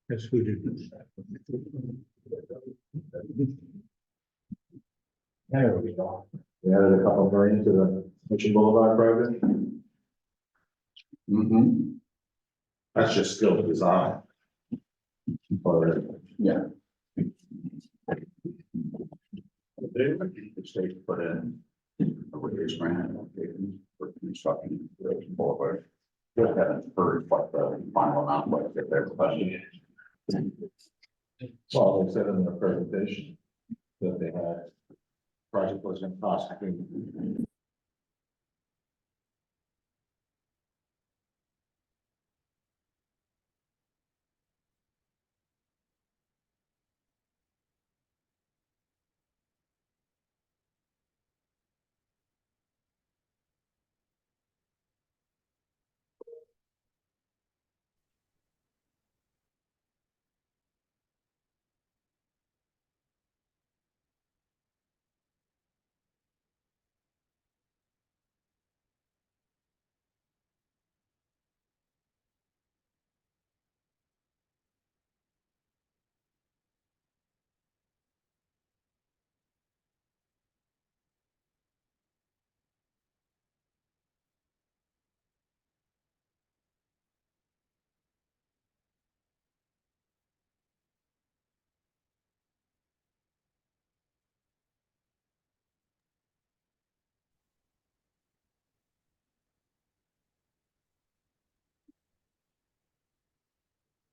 Yes, we did. There we go. We added a couple million to the Mission Boulevard project. That's just still design. Or, yeah. They put in a raise grant for construction of the boulevard. We haven't heard what the final amount was, if there's a question. Well, they said in their presentation that they had project was in cost between.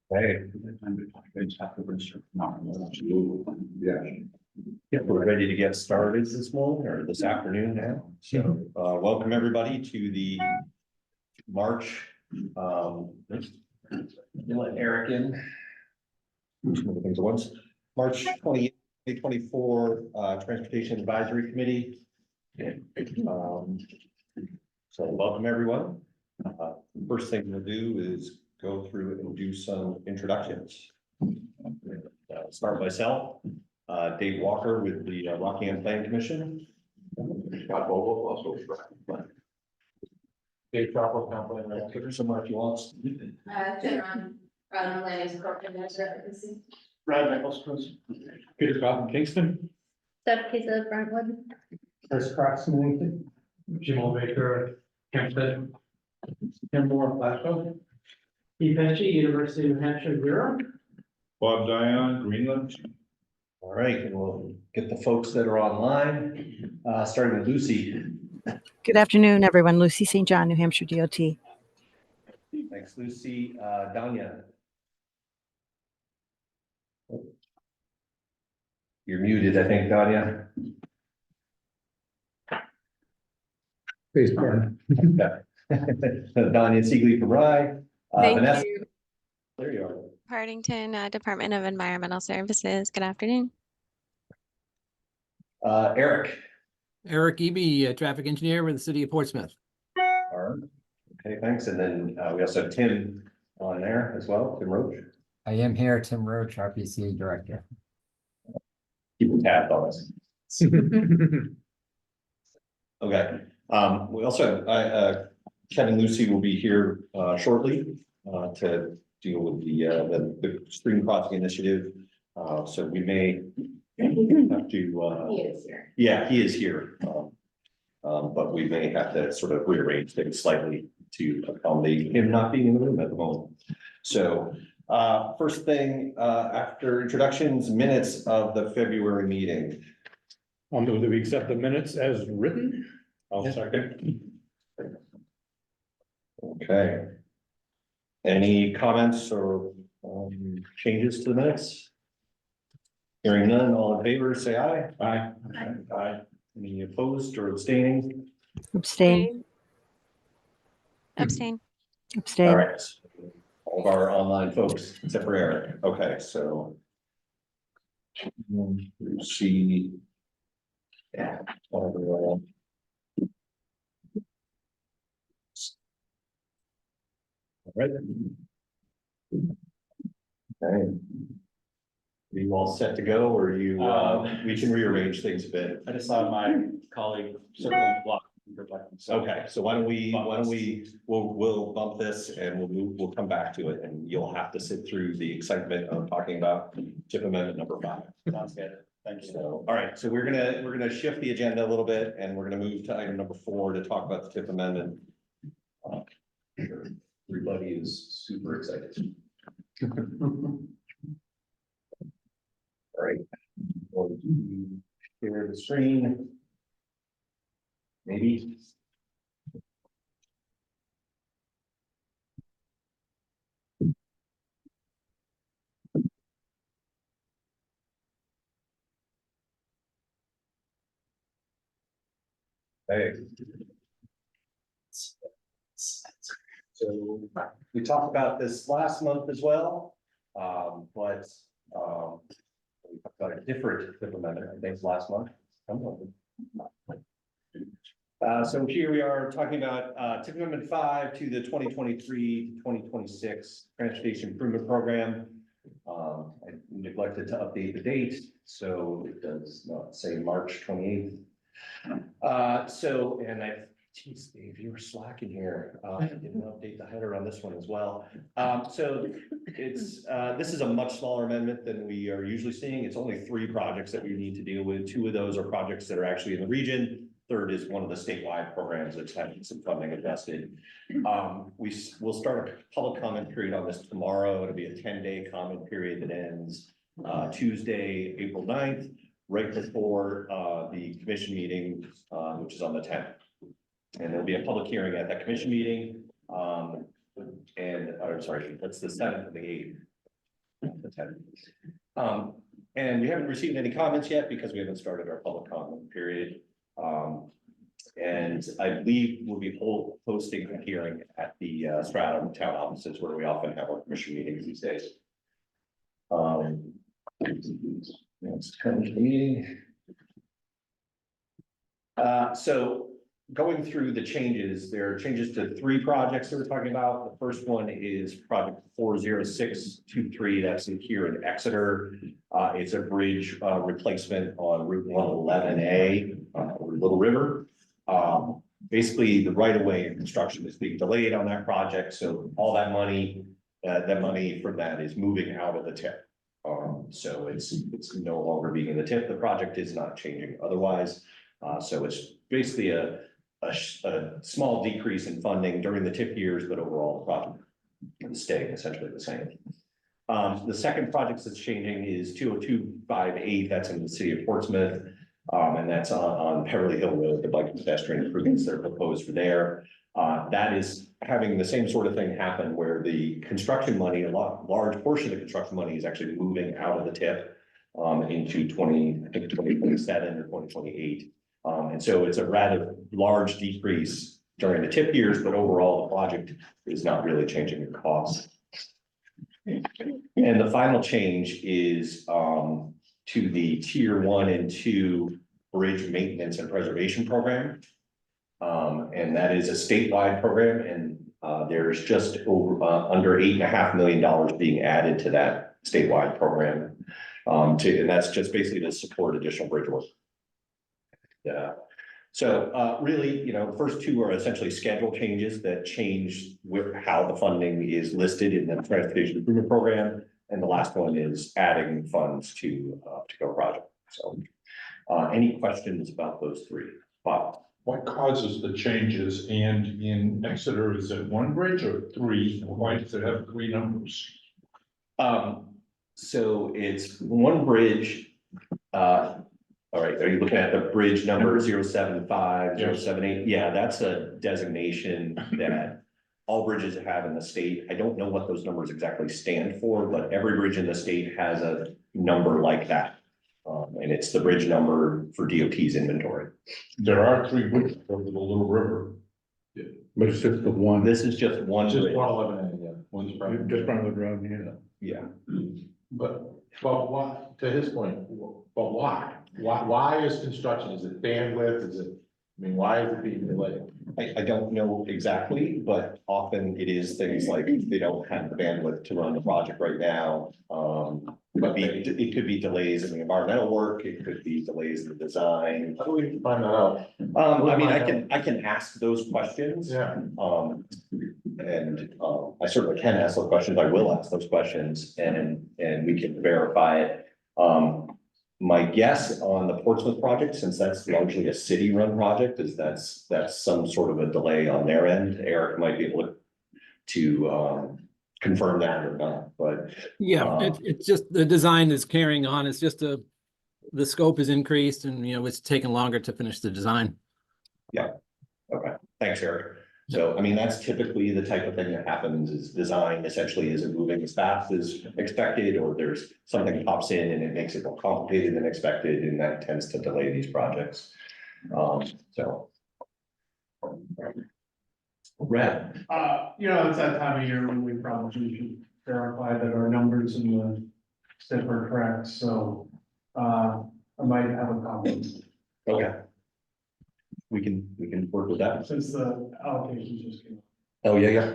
Hey, yeah, we're ready to get started this morning or this afternoon now. So, welcome everybody to the March, let Eric in. Two of the things at once. March 2024 Transportation Advisory Committee. So welcome everyone. First thing we'll do is go through and do some introductions. Start myself, Dave Walker with the Rockingham Planning Commission. Scott Bogle, also Dave Chapel, Council. There's some if you want. Ron Lanny's corporate advocacy. Brad Nichols, Peter Cobb, Kingston. Steph Case of Brentwood. Chris Croxton, Jim Baker, Kempton, Tim Moore, Glasgow. Steve Pesci, University of New Hampshire, Bureau. Bob Dion, Greenland. All right, and we'll get the folks that are online, starting with Lucy. Good afternoon, everyone. Lucy St. John, New Hampshire DOT. Thanks, Lucy. Danya. You're muted, I think, Danya. Please, Brian. Danya Siegley from Rye. Thank Vanessa. you. There you are. Partington, Department of Environmental Services. Good afternoon. Eric. Eric Eby, traffic engineer with the city of Portsmouth. All right. Okay, thanks. And then we also have Tim on there as well, Tim Roach. I am here, Tim Roach, RPC Director. Keep tabs on us. Okay. We also have Kevin Lucy will be here shortly to deal with the stream crossing initiative. So we may have to. He is here. Yeah, he is here. But we may have to sort of rearrange things slightly to accommodate him not being in the room at the moment. So first thing, after introductions, minutes of the February meeting. I'll move that we accept the minutes as written. I'll second. Okay. Any comments or changes to the minutes? Hearing none, all in favor, say aye. Aye. Aye. Any opposed or abstaining? Abstain. Abstain. All Abstain. right. All of our online folks, except for Eric. Okay, so. See. Yeah. All right. Okay. Are you all set to go, or you, we can rearrange things a bit? I just saw my colleague circling the block. Okay, so why don't we'll bump this and we'll come back to it and you'll have to sit through the excitement of talking about TIP amendment number 5. Sounds good. Thank you. So, all right, so we're gonna shift the agenda a little bit and we're gonna move to item number 4 to talk about the TIP amendment. Sure, everybody is super excited. All right. Going to share the screen. Maybe. Hey. So we talked about this last month as well, but we talked about a different TIP amendment, I think, last month. So here we are talking about TIP amendment 5 to the 2023-2026 Transportation Improvement Program. I neglected to update the date, so it does not say March 28th. Geez, Dave, you were slacking here. I didn't update the header on this one as well. So it's, this is a much smaller amendment than we are usually seeing. It's only 3 projects that we need to deal with. 2 of those are projects that are actually in the region. Third is one of the statewide programs that's having some funding invested. We'll start a public comment period on this tomorrow. It'll be a 10-day comment period that ends Tuesday, April 9th, right before the commission meeting, which is on the 10th. And there'll be a public hearing at that commission meeting. I'm sorry, that's the 7th and the 8th. The 10th. And we haven't received any comments yet because we haven't started our public comment period. And I believe we'll be hosting a hearing at the Stratham town offices where we often have our commission meetings these days. Let's come to the meeting. So going through the changes, there are changes to 3 projects that we're talking about. The first one is project 40623. That's here in Exeter. It's a bridge replacement on Route 111A, Little River. Basically, the right-of-way and construction is being delayed on that project, so all that money from that is moving out of the TIP. So it's no longer being in the TIP. The project is not changing otherwise. So it's basically a small decrease in funding during the TIP years, but overall the project is staying essentially the same. The second project that's changing is 20258. That's in the city of Portsmouth. And that's on Beverly Hill Road, the bike and pedestrian improvements that are proposed for there. That is having the same sort of thing happen where the construction money, large portion of the construction money is actually moving out of the TIP into 2027 or 2028. And so it's a rather large decrease during the TIP years, but overall the project is not really changing the cost. And the final change is to the tier 1 and 2 bridge maintenance and preservation program. And that is a statewide program, and there's just over under $8.5 million being added to that statewide program. And that's just basically to support additional bridge work. Yeah. So really, the first 2 are essentially schedule changes that change how the funding is listed in the transportation improvement program. And the last one is adding funds to a particular project. So any questions about those 3? Bob? What causes the changes? And in Exeter, is it 1 bridge or 3? Why does it have 3 numbers? So it's 1 bridge. All right, are you looking at the bridge number 075, 078? Yeah, that's a designation that all bridges have in the state. I don't know what those numbers exactly stand for, but every bridge in the state has a number like that. And it's the bridge number for DOT's inventory. There are 3 bridges over the Little River. Yeah. But it's just the one. This is just one. Just bridge. 111, yeah. One's just from the road, Yeah. But what, to his point, but why? Why is construction? Is it bandwidth? Is it I mean, why is it being delayed? I don't know exactly, but often it is things like they don't have the bandwidth to run the project right now. It could be delays in the environmental work, it could be delays in the design. How do we find that out? I mean, I can ask those questions. Yeah. I certainly can ask those questions, I will ask those questions, and we can verify it. My guess on the Portsmouth project, since that's largely a city-run project, is that's some sort of a delay on their end. Eric might be able to confirm that or not, but Yeah, it's just the design is carrying on. It's just the scope is increased and, it's taken longer to finish the design. okay, thanks, Eric. So, I mean, that's typically the type of thing that happens is design essentially isn't moving as fast as expected, or there's something pops in and it makes it more complicated than expected, and that tends to delay these projects. So. Brad, It's that time of year when we probably should verify that our numbers in the SIP are correct, so, I might have a comment okay. We can work with that. since the allocation just came. Oh, yeah.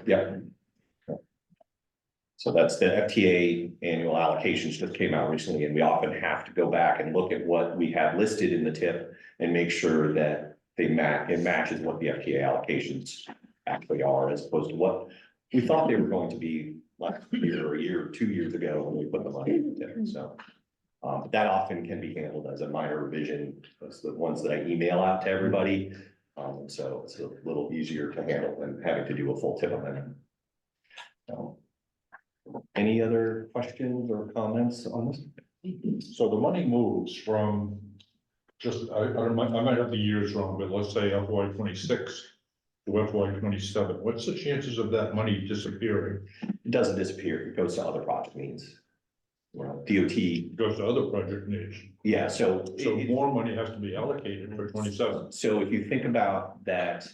So that's the FTA annual allocations just came out recently, and we often have to go back and look at what we have listed in the tip and make sure that it matches what the FTA allocations actually are, as opposed to what we thought they were going to be last year or a year or 2 years ago when we put the money in the tip. So that often can be handled as a minor revision. That's the ones that I email out to everybody. So it's a little easier to handle than having to do a full tip amendment. Any other questions or comments on this? So the money moves from just, I might have the years wrong, but let's say FY 26 to FY 27. What's the chances of that money disappearing? It doesn't disappear, it goes to other project needs. DOT. Goes to other project needs. Yeah, so. More money has to be allocated for 27. So if you think about that,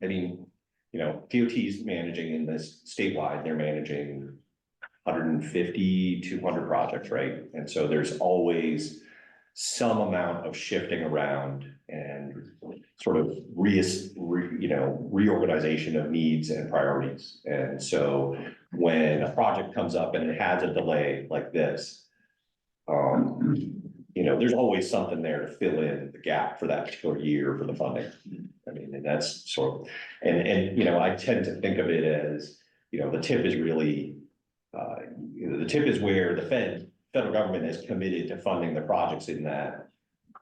I mean, DOT is managing in this statewide, they're managing 150, 200 projects, right? And so there's always some amount of shifting around and sort of reorganization of needs and priorities. And so when a project comes up and it has a delay like this, there's always something there to fill in the gap for that particular year for the funding. I mean, and that's sort of, and I tend to think of it as, the tip is really, the tip is where the federal government is committed to funding the projects in that.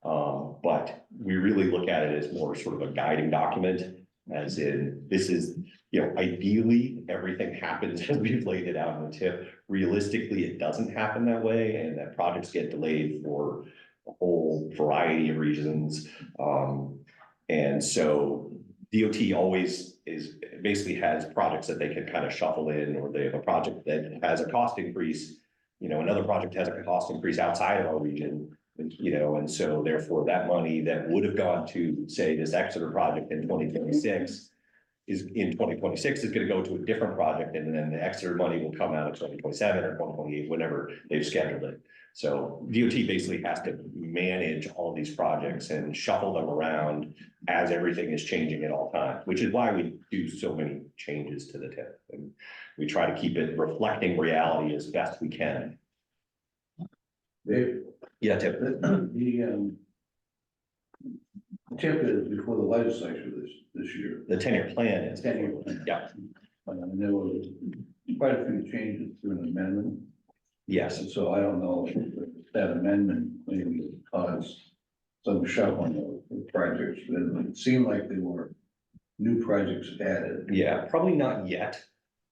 But we really look at it as more sort of a guiding document, as in, this is, ideally, everything happens as we've laid it out in the tip. Realistically, it doesn't happen that way, and that projects get delayed for a whole variety of reasons. And so DOT always basically has projects that they can kind of shuffle in, or they have a project that has a cost increase. Another project has a cost increase outside of our region, and so therefore that money that would have gone to, say, this Exeter project in 2026 is going to go to a different project, and then the Exeter money will come out in 2027 or 2028, whenever they've scheduled it. So DOT basically has to manage all these projects and shuffle them around as everything is changing at all times, which is why we do so many changes to the tip. And we try to keep it reflecting reality as best we can. Dave, Yeah, Tip. the tip is before the legislature this year. The 10-year plan is. 10-year plan. Yeah, And there were quite a few changes through an amendment. yes. And so I don't know if that amendment maybe caused some shuffling of projects. It seemed like there were new projects added. Yeah, probably not yet.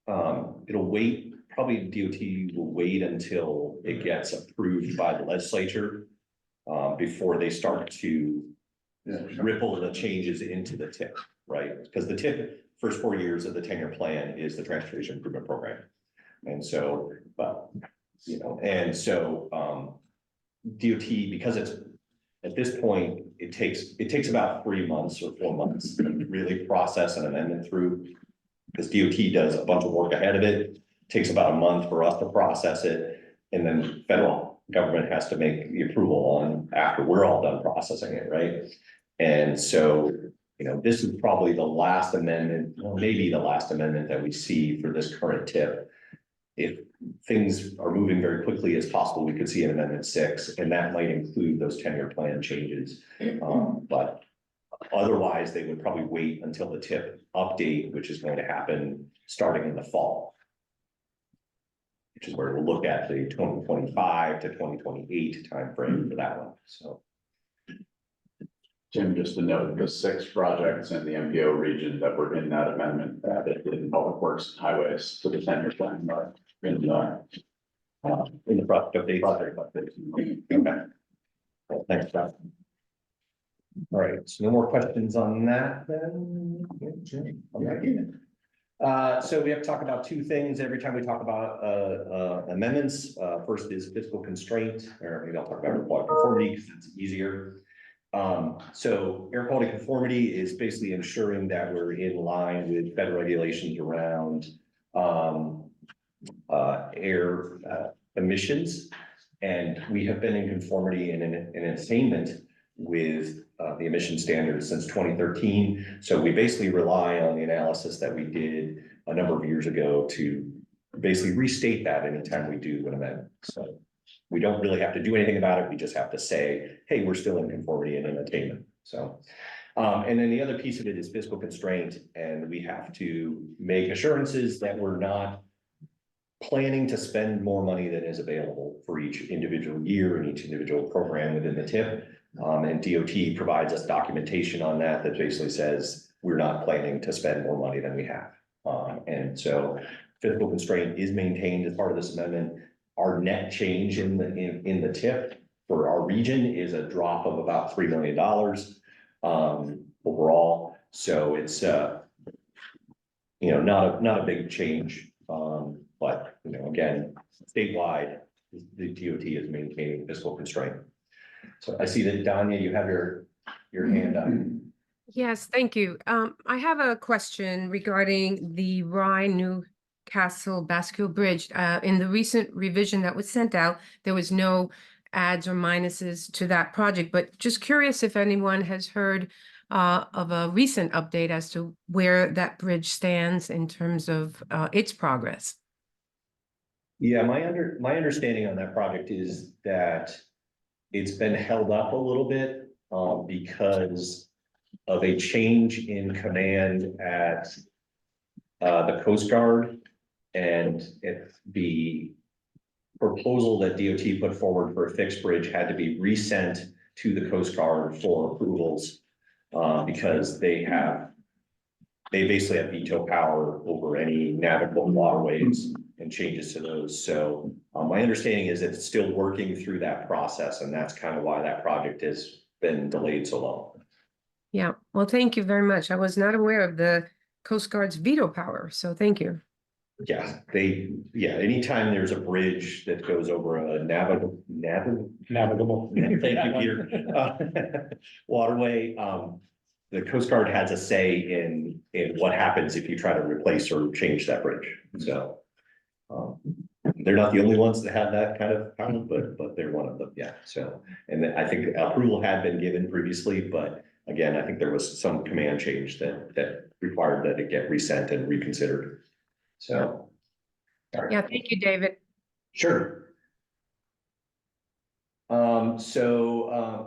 It'll wait, probably DOT will wait until it gets approved by the legislature before they start to ripple the changes into the tip, right? Because the tip, first 4 years of the 10-year plan is the transportation improvement program. And so, DOT, because it's, at this point, it takes about 3 months or 4 months to really process an amendment through, because DOT does a bunch of work ahead of it. Takes about a month for us to process it, and then federal government has to make the approval on after we're all done processing it, right? And so this is probably the last amendment, or maybe the last amendment that we see for this current tip. If things are moving very quickly as possible, we could see an amendment 6, and that might include those 10-year plan changes. But otherwise, they would probably wait until the tip update, which is going to happen starting in the fall. Which is where we'll look at the 2025 to 2028 timeframe for that one, so. Jim, just to note, the 6 projects in the MPO region that were in that amendment, that did in public works and highways to the 10-year plan, in In the project update. project updates. Okay. Well, thanks, Scott. All right, so no more questions on that then? So we have to talk about 2 things every time we talk about amendments. First is fiscal constraint, or maybe I'll talk about air quality conformity because it's easier. So air quality conformity is basically ensuring that we're in line with federal regulations around air emissions. And we have been in conformity and in attainment with the emission standards since 2013. So we basically rely on the analysis that we did a number of years ago to basically restate that anytime we do an amendment. So we don't really have to do anything about it. We just have to say, hey, we're still in conformity and in attainment. So, and then the other piece of it is fiscal constraint, and we have to make assurances that we're not planning to spend more money than is available for each individual year and each individual program within the TIP. And DOT provides us documentation on that basically says we're not planning to spend more money than we have. And so fiscal constraint is maintained as part of this amendment. Our net change in the TIP for our region is a drop of about $3 million overall. So it's not a big change, but again, statewide, the DOT is maintaining fiscal constraint. So I see that Danya, you have your hand up. Yes, thank you. I have a question regarding the Rye-Newcastle Bascule Bridge. In the recent revision that was sent out, there was no adds or minuses to that project, but just curious if anyone has heard of a recent update as to where that bridge stands in terms of its progress. Yeah, my understanding on that project is that it's been held up a little bit because of a change in command at the Coast Guard, and the proposal that DOT put forward for a fixed bridge had to be resent to the Coast Guard for approvals because they basically have veto power over any navigable waterways and changes to those. So my understanding is that it's still working through that process, and that's kind of why that project has been delayed so long. Yeah, well, thank you very much. I was not aware of the Coast Guard's veto power, so thank you. Yeah, anytime there's a bridge that goes over a navigable. Thank you, Peter. Waterway, the Coast Guard has a say in what happens if you try to replace or change that bridge. So they're not the only ones that have that kind of power, but they're one of them. Yeah. So, and I think approval had been given previously, but again, I think there was some command change that required that it get resent and reconsidered. So. Yeah, thank you, David. Sure.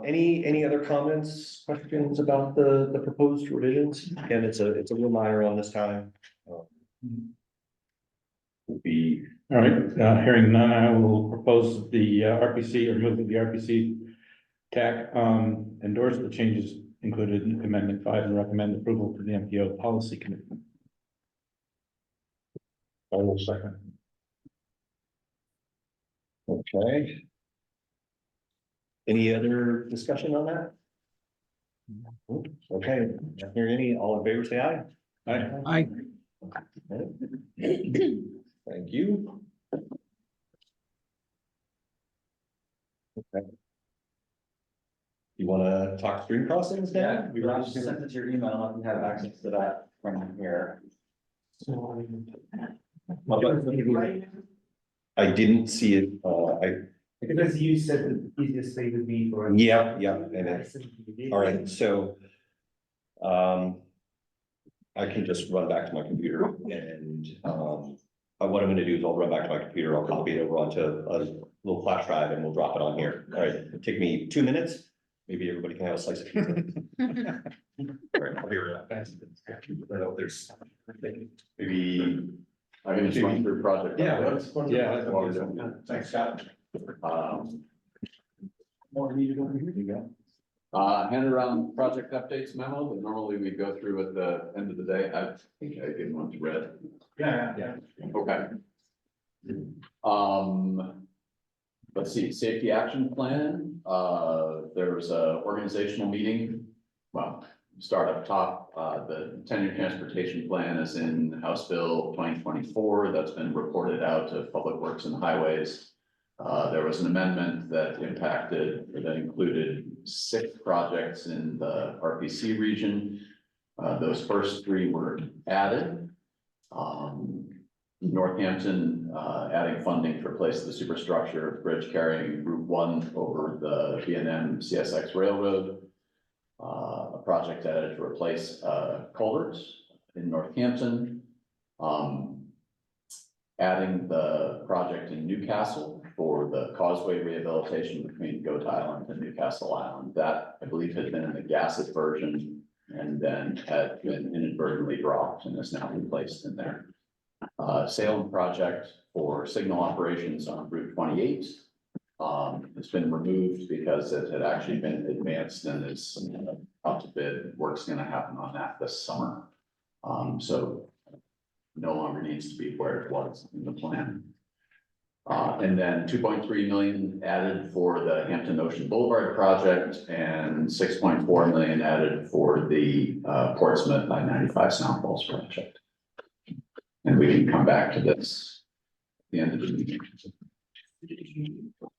Any other comments, questions about the proposed revisions? Again, it's a real minor one this time. Will be. All right, hearing none, I will propose the RPC, or move the RPC TAC endorse the changes included in Amendment 5 and recommend approval to the MPO Policy Committee. I will second. Okay. Any other discussion on that? Okay, not hearing any, all in favor, say aye. Aye. Thank you. Okay. You wanna talk stream crossings now? We were just sent it to your email, and you have access to that from here. I didn't see it, Because you said the easiest thing would be for. Yeah, and it's, all right, so I can just run back to my computer and, what I'm gonna do is I'll run back to my computer, I'll copy it over onto a little flash drive and we'll drop it on here. All right, it'll take me 2 minutes. Maybe everybody can have a slice of pizza. All right, I'll be right back. I don't know if there's maybe. I'm gonna just run through project. Yeah. Thanks, Scott. More needed over here. You go. Hand around project updates memo that normally we go through at the end of the day. I think I gave one to Red. Yeah. Okay. Let's see, safety action plan. There was a organizational meeting. Well, start up top. The 10-year transportation plan is in House Bill 2024. That's been reported out to Public Works and Highways. There was an amendment that included 6 projects in the RPC region. Those first 3 were added. Northampton, adding funding to replace the superstructure bridge carrying Route 1 over the B&M CSX Railroad. A project added to replace culverts in Northampton. Adding the project in Newcastle for the causeway rehabilitation between Goat Island and Newcastle Island. That, I believe, had been in the Gasset version and then had been inadvertently dropped and is now replaced in there. Salem project for signal operations on Route 28. It's been removed because it had actually been advanced and is up to bid. Work's gonna happen on that this summer. So no longer needs to be where it was in the plan. And then 2.3 million added for the Hampton Ocean Boulevard project and 6.4 million added for the Portsmouth 995 Sound Falls project. And we can come back to this at the end of the meeting.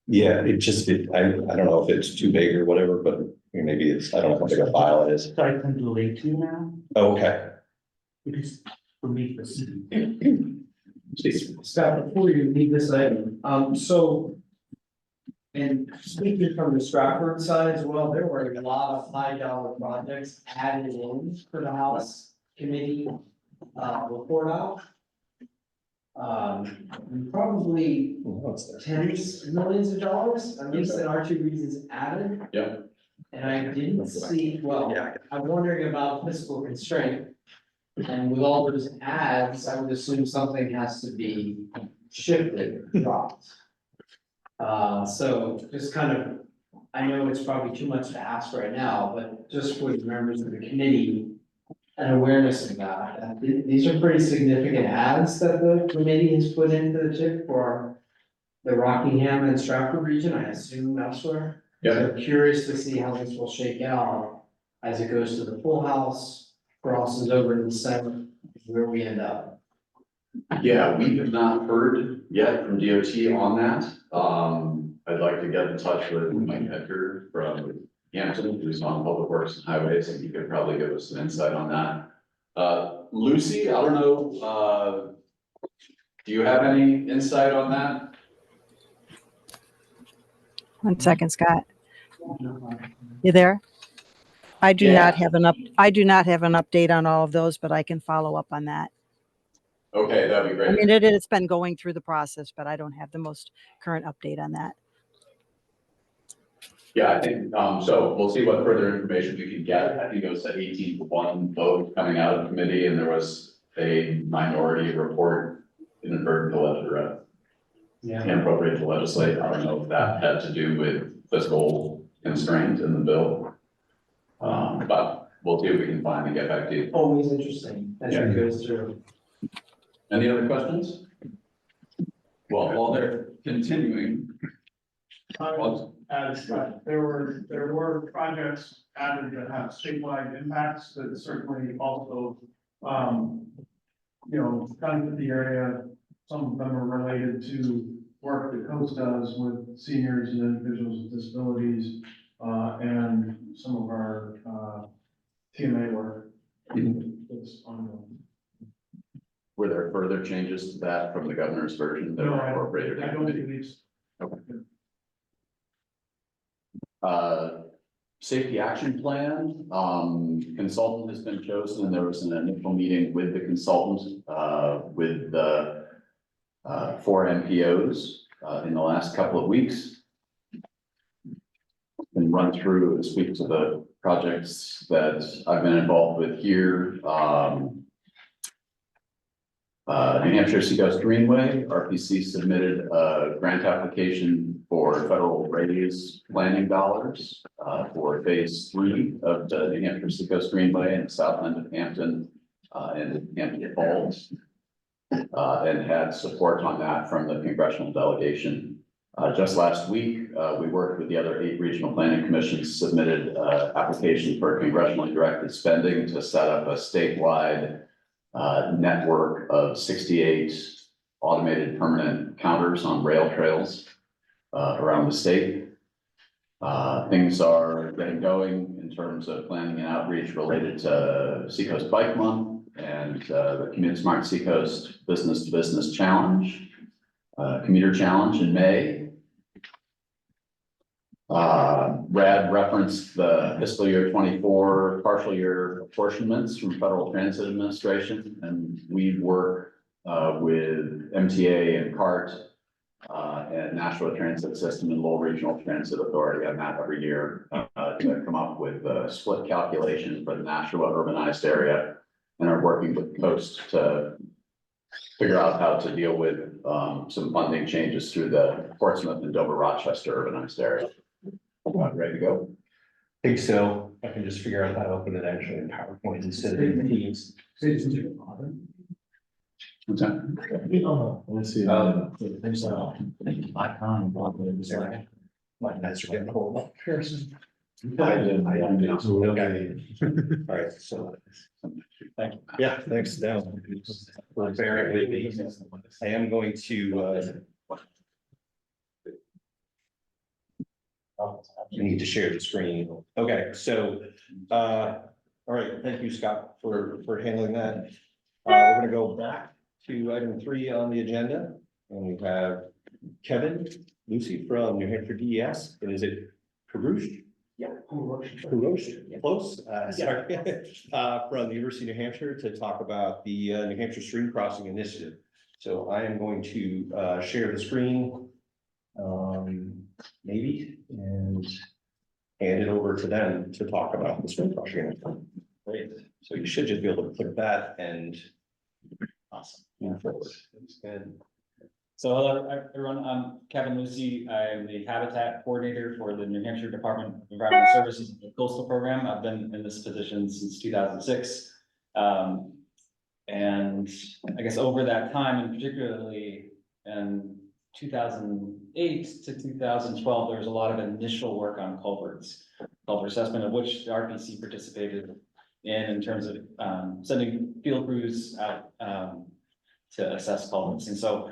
Yeah, I don't know if it's too big or whatever, but maybe it's, I don't know how big a file it is. So I can delete you now, Okay. because for me, this. Scott, before you leave this item, and speaking from the Stratford side as well, there were a lot of $5 projects added in for the House Committee report out. Probably tens of millions of dollars, at least in our 2 regions added. Yep. And I didn't see, I'm wondering about fiscal constraint. And with all those ads, I would assume something has to be shifted, dropped. So just kind of, I know it's probably too much to ask right now, but just for the members of the committee, an awareness of that. These are pretty significant ads that the committee has put into the TIP for the Rockingham and Stratford region, I assume elsewhere. Yeah. So I'm curious to see how this will shake out as it goes to the full house, crosses over in the Senate, where we end up. Yeah, we have not heard yet from DOT on that. I'd like to get in touch with Mike Edgar from Hampton, who's on Public Works and Highways, and he could probably give us some insight on that. Lucy, I don't know, do you have any insight on that? 1 second, Scott. You there? I do Yeah. not have an update on all of those, but I can follow up on that. Okay, that'd be great. I mean, it's been going through the process, but I don't have the most current update on that. Yeah, I think, so we'll see what further information we can get. I think it was an 18-1 vote coming out of committee, and there was a minority report inadvertent to inappropriate to legislate. I don't know if that had to do with fiscal constraint in the bill. But we'll see if we can find and get back to you. Always interesting as it goes through. Any other questions? Well, while they're continuing. There were projects added that have statewide impacts that certainly also, benefit the area. Some of them are related to work that Coast does with seniors and individuals with disabilities, and some of our, TMA work. That's ongoing. Were there further changes to that from the governor's version that were incorporated? I don't believe so. Okay. safety action plan, consultant has been chosen, and there was an initial meeting with the consultant, with the 4 MPOs, in the last couple of weeks. And run through and speak to the projects that I've been involved with here. New Hampshire Seacoast Greenway, RPC submitted a grant application for federal radius planning dollars for phase 3 of the New Hampshire Seacoast Greenway in the south end of Hampton and Hampton Falls. And had support on that from the congressional delegation. Just last week, we worked with the other 8 regional planning commissions, submitted application for congressionally directed spending to set up a statewide network of 68 automated permanent counters on rail trails around the state. Things are getting going in terms of planning and outreach related to Seacoast Bike Month and the Commute Smart Seacoast Business to Business Challenge, Commuter Challenge in May. Brad referenced the fiscal year 24 partial year apportionments from Federal Transit Administration, and we work with MTA and CART and Nashua Transit System and Lowell Regional Transit Authority on that every year to come up with a split calculation for the Nashua urbanized area, and are working with Coast to figure out how to deal with some funding changes through the Portsmouth and Dover Rochester urbanized area. Ready to go? I think so. I can just figure out how to open it actually in PowerPoint instead of in Teams. What's that? Let's see. My notes are getting horrible. Okay. All right, so. Thank you. Yeah, thanks, Dale. For bearing with me. I am going to, you need to share the screen. Okay, so, all right, thank you, Scott, for handling that. We're gonna go back to item 3 on the agenda, and we have Kevin Lucy from New Hampshire DES, and is it Karush? Yeah. Karush, close, sorry, from the University of New Hampshire to talk about the New Hampshire Stream Crossing Initiative. So I am going to share the screen. Maybe, and hand it over to them to talk about the stream crossing. Great, so you should just be able to click that and. Awesome. Move forward. That's good. So hello, everyone. I'm Kevin Lucy. I'm the Habitat Coordinator for the New Hampshire Department of Environmental Services Coastal Program. I've been in this position since 2006. And I guess over that time, and particularly in 2008 to 2012, there was a lot of initial work on culvert assessment, of which the RPC participated in terms of sending field crews out to assess culverts. And so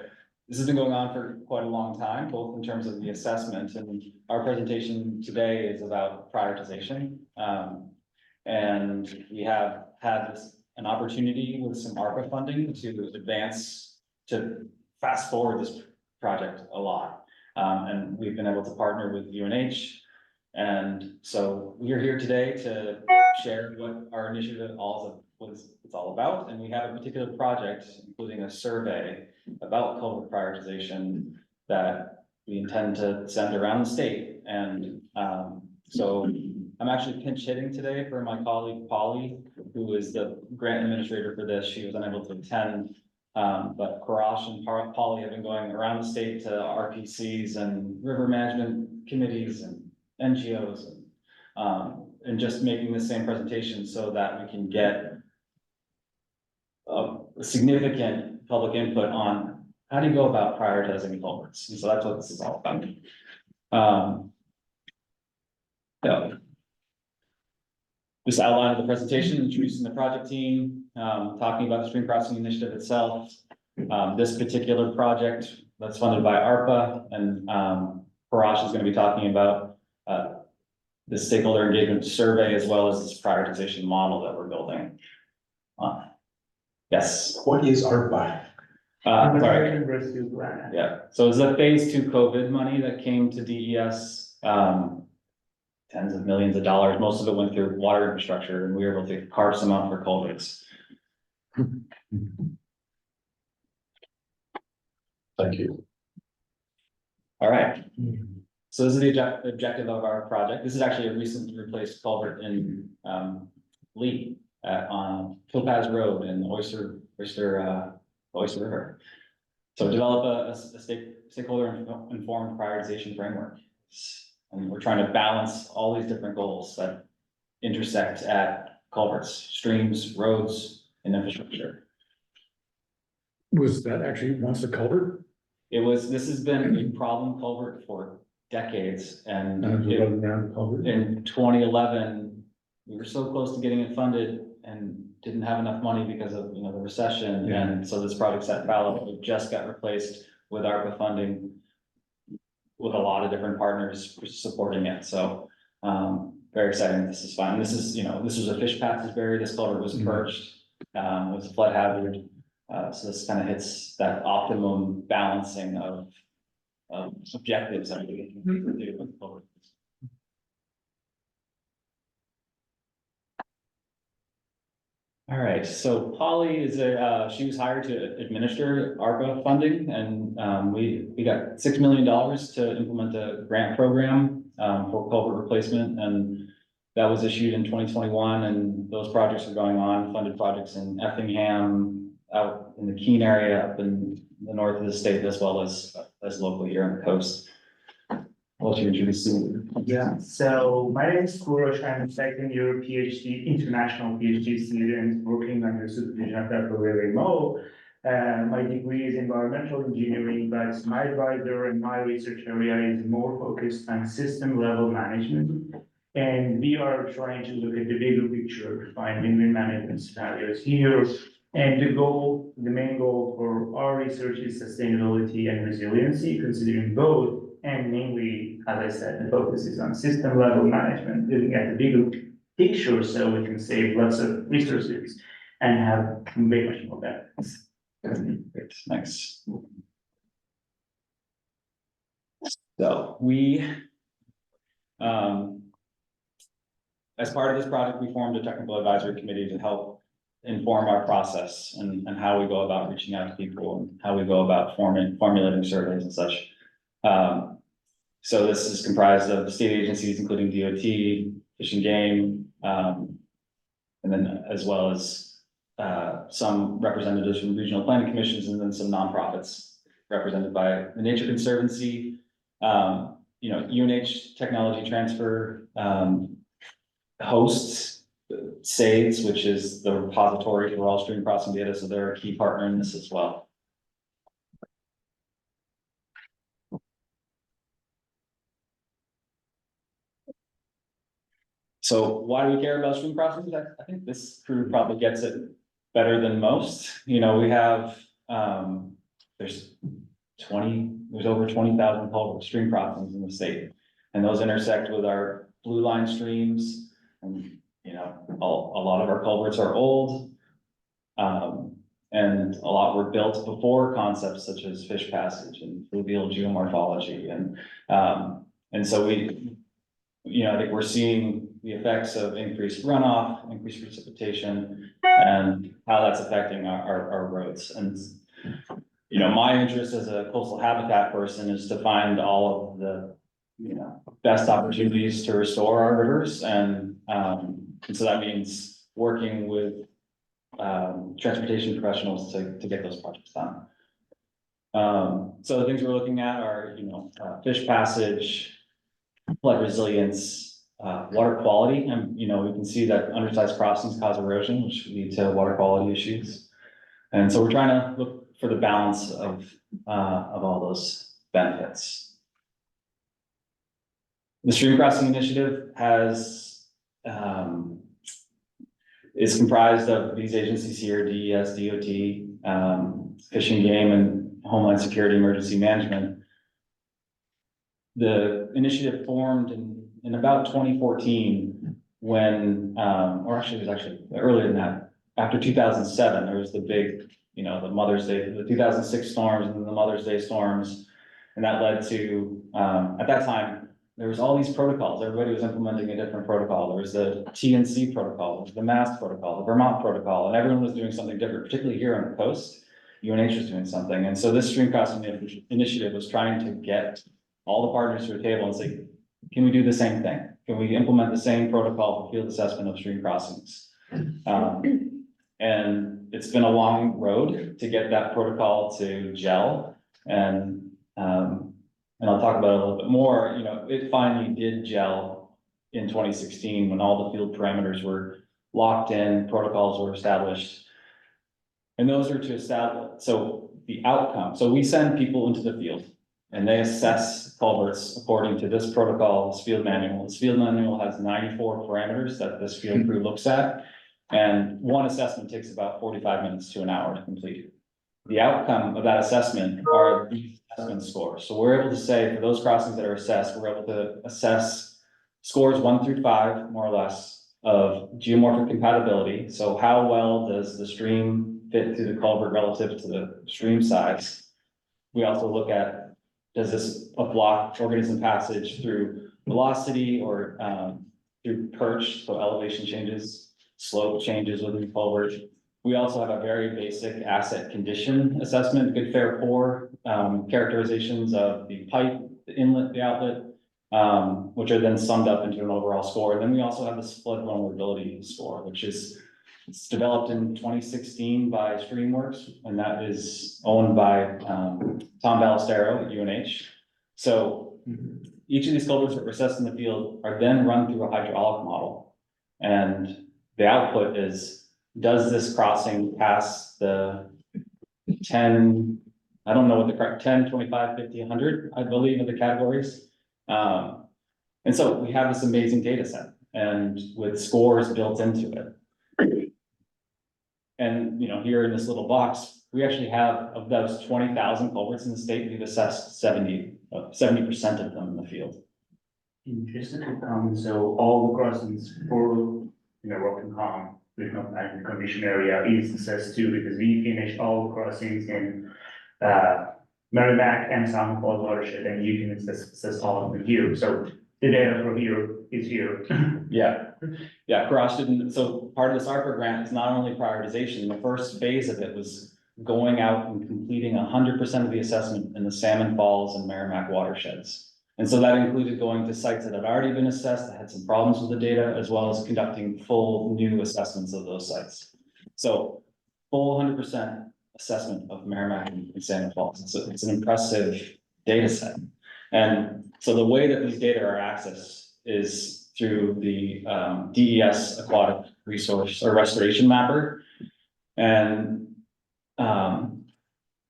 this has been going on for quite a long time, both in terms of the assessment, and our presentation today is about prioritization. And we have had an opportunity with some ARPA funding to fast forward this project a lot. And we've been able to partner with UNH. And so we are here today to share what our initiative it's all about. And we have a particular project, including a survey about culvert prioritization that we intend to send around the state. And so I'm actually pinch hitting today for my colleague, Polly, who is the grant administrator for this. She was unable to attend. But Karash and Polly have been going around the state to RPCs and river management committees and NGOs and just making the same presentation so that we can get a significant public input on how do you go about prioritizing culverts. And so that's what this is all about. Just outline of the presentation, introducing the project team, talking about the stream crossing initiative itself. This particular project that's funded by ARPA, and Parash is going to be talking about the stakeholder engagement survey, as well as this prioritization model that we're building. Yes. What is ARPA? Sorry. Rescue Grant. Yeah, so it's the phase 2 COVID money that came to DES to tens of millions of dollars. Most of it went through water infrastructure, and we were able to carve some out for culverts. Thank you. All right. So this is the objective of our project. This is actually a recently replaced culvert in Lee on Topaz Road in Oyster River. So develop a stakeholder informed prioritization framework. And we're trying to balance all these different goals that intersect at culverts, streams, roads, and infrastructure. Was that actually once a culvert? This has been a problem culvert for decades, and in 2011, we were so close to getting it funded and didn't have enough money because of, the recession, and so this project sat fallow. It just got replaced with ARPA funding with a lot of different partners supporting it, so very exciting. This is fun. This is, this was a fish passage barrier. This culvert was perched, it was a flood hazard. So this kind of hits that optimum balancing of objectives that we can do with culverts. All right, so Polly is she was hired to administer ARPA funding, and we got $6 million to implement a grant program for culvert replacement, and that was issued in 2021, and those projects are going on, funded projects in Effingham, out in the Keene area, up in the north of the state, as well as local here on the coast. I'll let you introduce you. Yeah, so my name is Kurosh. I'm a second year PhD, international PhD student working under supervision of Dr. Larry Mo. My degree is environmental engineering, but my advisor and my research area is more focused on system level management. And we are trying to look at the bigger picture, find win-win management scenarios here. And the main goal for our research is sustainability and resiliency, considering both. And mainly, as I said, the focus is on system level management, looking at the bigger picture so we can save lots of resources and have way much more benefits. Great, nice. So we, as part of this project, we formed a technical advisory committee to help inform our process and how we go about reaching out to people and how we go about formulating surveys and such. So this is comprised of state agencies, including DOT, Fish and Game, and then as well as some representatives from regional planning commissions, and then some nonprofits represented by the Nature Conservancy, UNH Technology Transfer hosts SAIDS, which is the repository for all stream crossing data, so they're a key partner in this as well. So why do we care about stream crossings? I think this crew probably gets it better than most. We have, there's over 20,000 stream crossings in the state. And those intersect with our blue line streams. And, a lot of our culverts are old. And a lot were built before concepts such as fish passage and fluvial geomorphology. And so I think we're seeing the effects of increased runoff, increased precipitation, and how that's affecting our roads. And, my interest as a coastal habitat person is to find all of the, best opportunities to restore our rivers. And so that means working with transportation professionals to get those projects done. So the things we're looking at are, fish passage, flood resilience, water quality, and we can see that undersized crossings cause erosion, which lead to water quality issues. And so we're trying to look for the balance of all those benefits. The Stream Crossing Initiative is comprised of these agencies here: DES, DOT, Fish and Game, and Homeland Security Emergency Management. The initiative formed in about 2014 when, or actually it was actually earlier than that, after 2007, there was the big, the Mother's Day, the 2006 storms and then the Mother's Day storms. And that led to, at that time, there was all these protocols. Everybody was implementing a different protocol. There was the TNC protocol, there was the Mass protocol, the Vermont protocol, and everyone was doing something different, particularly here on the coast. UNH was doing something. And so this stream crossing initiative was trying to get all the partners to a table and say, can we do the same thing? Can we implement the same protocol for field assessment of stream crossings? And it's been a long road to get that protocol to gel. And I'll talk about it a little bit more. You know, it finally did gel in 2016 when all the field parameters were locked in, protocols were established. And those are to establish, so the outcome, so we send people into the field and they assess culverts according to this protocol, this field manual. This field manual has 94 parameters that this field crew looks at. And one assessment takes about 45 minutes to an hour to complete. The outcome of that assessment are these assessment scores. So we're able to say for those crossings that are assessed, we're able to assess scores 1 through 5, more or less, of geomorphic compatibility. So how well does the stream fit through the culvert relative to the stream size? We also look at, does this block organism passage through velocity or through perch, so elevation changes, slope changes within the culvert. We also have a very basic asset condition assessment, good, fair, poor, characterizations of the pipe, the inlet, the outlet, which are then summed up into an overall score. And then we also have this flood vulnerability score, which is it's developed in 2016 by Streamworks, and that is owned by Tom Ballestero at UNH. So each of these culverts that were assessed in the field are then run through a hydraulic model. And the output is, does this crossing pass the 10, I don't know what the correct 10, 25, 50, 100, I believe are the categories. And so we have this amazing data set and with scores built into it. And, you know, here in this little box, we actually have, of those 20,000 culverts in the state, we've assessed 70% of them in the field. Just a quick comment, so all the crossings for, Rockingham, with not like the condition area is assessed too, because we finished all the crossings in, Merrimack and Sound Falls watershed, and you can assess all of them here, so the data from here is here. Yeah, Karash didn't, so part of this ARPA grant is not only prioritization, the first phase of it was going out and completing 100% of the assessment in the Salmon Falls and Merrimack watersheds. And so that included going to sites that had already been assessed, that had some problems with the data, as well as conducting full new assessments of those sites. So full 100% assessment of Merrimack and Salmon Falls. It's an impressive data set. And so the way that these data are accessed is through the DES Aquatic Resource or Restoration Mapper. And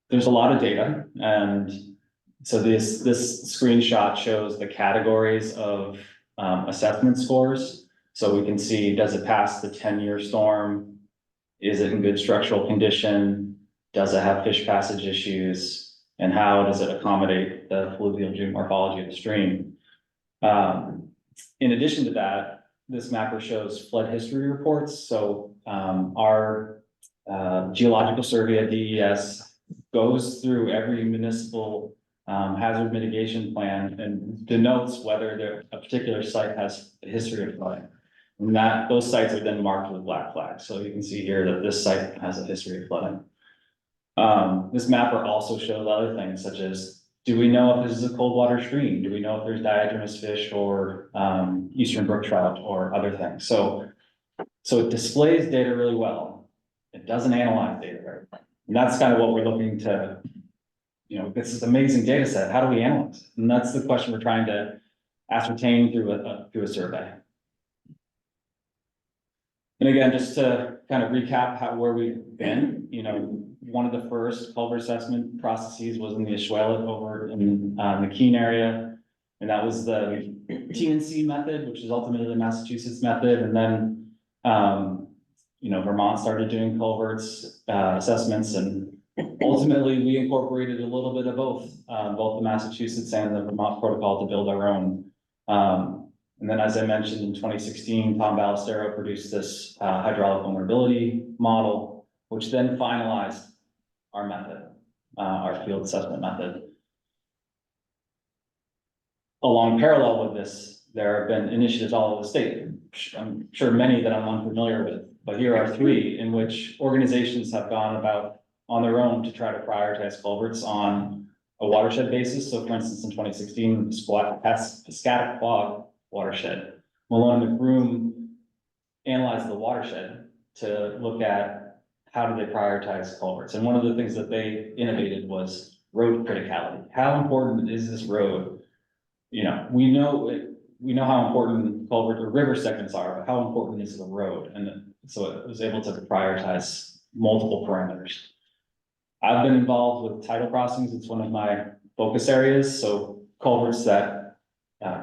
there's a lot of data. And so this screenshot shows the categories of assessment scores. So we can see, does it pass the 10-year storm? Is it in good structural condition? Does it have fish passage issues? And how does it accommodate the fluvial geomorphology of the stream? In addition to that, this mapper shows flood history reports. So our geological survey at DES goes through every municipal hazard mitigation plan and denotes whether a particular site has a history of flooding. And those sites are then marked with black flags. So you can see here that this site has a history of flooding. This mapper also shows other things such as, do we know if this is a cold water stream? Do we know if there's diadromous fish or eastern brook trout or other things? So it displays data really well. It doesn't analyze data very well. And that's kind of what we're looking to, this is amazing data set. How do we analyze it? And that's the question we're trying to ascertain through a survey. And again, just to kind of recap where we've been, one of the first culvert assessment processes was in the Ashwellet over in the Keene area. And that was the TNC method, which is ultimately the Massachusetts method. And then, Vermont started doing culverts assessments, and ultimately we incorporated a little bit of both the Massachusetts and the Vermont protocol to build our own. And then, as I mentioned, in 2016, Tom Ballestero produced this hydraulic vulnerability model, which then finalized our method, our field assessment method. along parallel with this, there have been initiatives all over the state. I'm sure many that I'm unfamiliar with, but here are three in which organizations have gone about on their own to try to prioritize culverts on a watershed basis. So for instance, in 2016, Piscataqua watershed, Malone and McBroom analyzed the watershed to look at how do they prioritize culverts. And one of the things that they innovated was road criticality. How important is this road? You know, we know how important culvert or river segments are, but how important is the road? And so it was able to prioritize multiple parameters. I've been involved with tidal crossings. It's one of my focus areas. So culverts that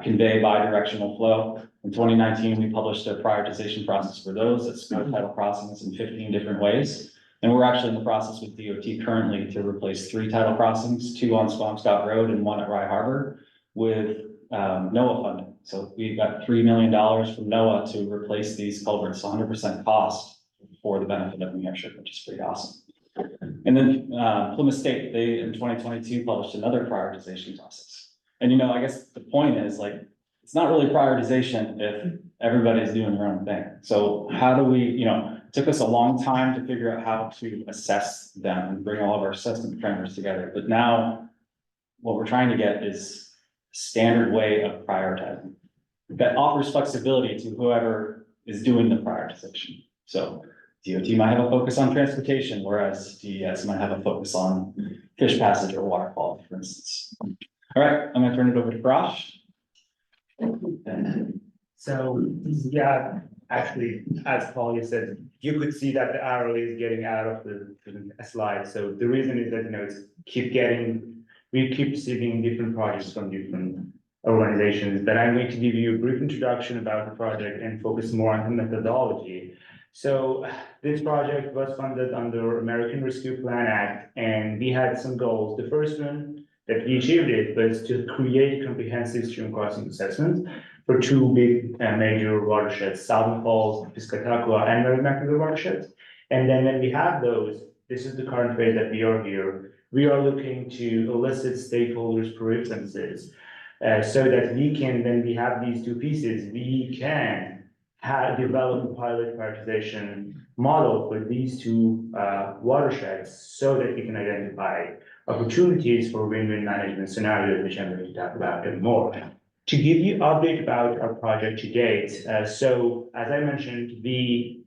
convey bi-directional flow. In 2019, we published a prioritization process for those that support tidal crossings in 15 different ways. And we're actually in the process with DOT currently to replace 3 tidal crossings, 2 on Swampscott Road and 1 at Rye Harbor with NOAA funding. So we've got $3 million from NOAA to replace these culverts, 100% cost for the benefit of New Hampshire, which is pretty awesome. And then Plymouth State, they in 2022 published another prioritization process. And you know, I guess the point is like, it's not really prioritization if everybody's doing their own thing. So how do we, you know, it took us a long time to figure out how to assess them and bring all of our assessment parameters together. But now what we're trying to get is a standard way of prioritizing that offers flexibility to whoever is doing the prioritization. So DOT might have a focus on transportation, whereas DES might have a focus on fish passage or water quality, for instance. All right, I'm gonna turn it over to Parash. So, yeah, actually, as Paul you said, you could see that the arrow is getting out of the slide. So the reason is that, you know, we keep receiving different projects from different organizations, but I'm going to give you a brief introduction about the project and focus more on the methodology. So this project was funded under American Rescue Plan Act, and we had some goals. The first one that we achieved it was to create comprehensive stream crossing assessment for 2 big major watersheds, Southern Falls, Piscataqua, and Merrimack watersheds. And then when we have those, this is the current phase that we are here. We are looking to elicit stakeholders' preferences so that we can, when we have these 2 pieces, we can develop a pilot prioritization model for these 2 watersheds so that we can identify opportunities for win-win management scenarios, which I'm going to talk about a bit more. To give you an update about our project to date, so as I mentioned, we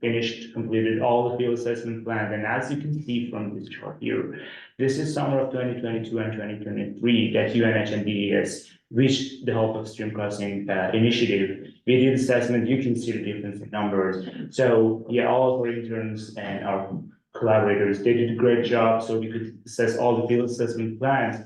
completed all the field assessment plans, and as you can see from this chart here, this is summer of 2022 and 2023 that UNH and DES reached the Help of Stream Crossing initiative. We did assessment, you can see the difference in numbers. So yeah, all of our interns and our collaborators, they did a great job, so we could assess all the field assessment plans.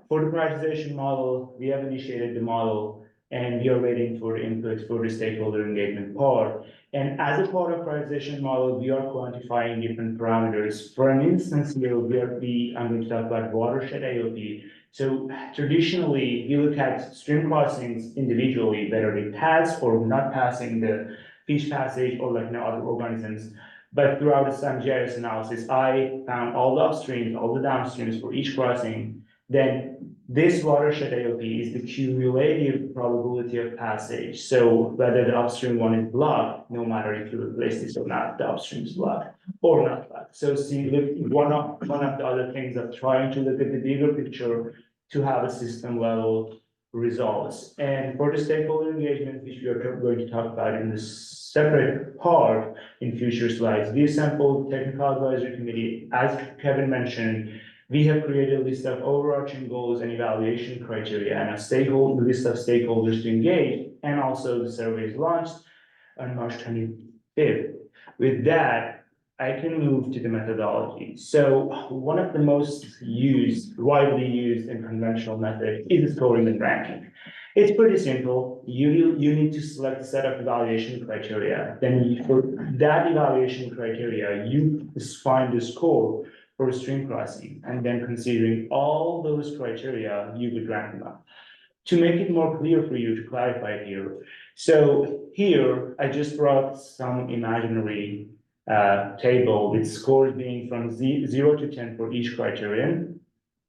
For the prioritization model, we have initiated the model and we are waiting for input for the stakeholder engagement part. And as a part of prioritization model, we are quantifying different parameters. For an instance here, I'm going to talk about watershed AOP. So traditionally, we look at stream crossings individually, whether they pass or not passing the fish passage or like other organisms. But throughout the SAM-GIS analysis, I found all the upstreams, all the downstreams for each crossing. Then this watershed AOP is the cumulative probability of passage. So whether the upstream one is blocked, no matter if you replace this or not, the upstream is blocked or not blocked. So see, look, one of the other things of trying to look at the bigger picture to have a system level results. And for the stakeholder engagement, which we are going to talk about in this separate part in future slides, we assembled technical advisory committee. As Kevin mentioned, we have created a list of overarching goals and evaluation criteria and a list of stakeholders to engage, and also the survey is launched on March 25th. With that, I can move to the methodology. So one of the most widely used and conventional methods is scoring and ranking. It's pretty simple. You need to select a set of evaluation criteria. Then for that evaluation criteria, you find the score for stream crossing, and then considering all those criteria, you would rank them up. To make it more clear for you, to clarify here, so here I just brought some imaginary table with scores being from 0 to 10 for each criterion.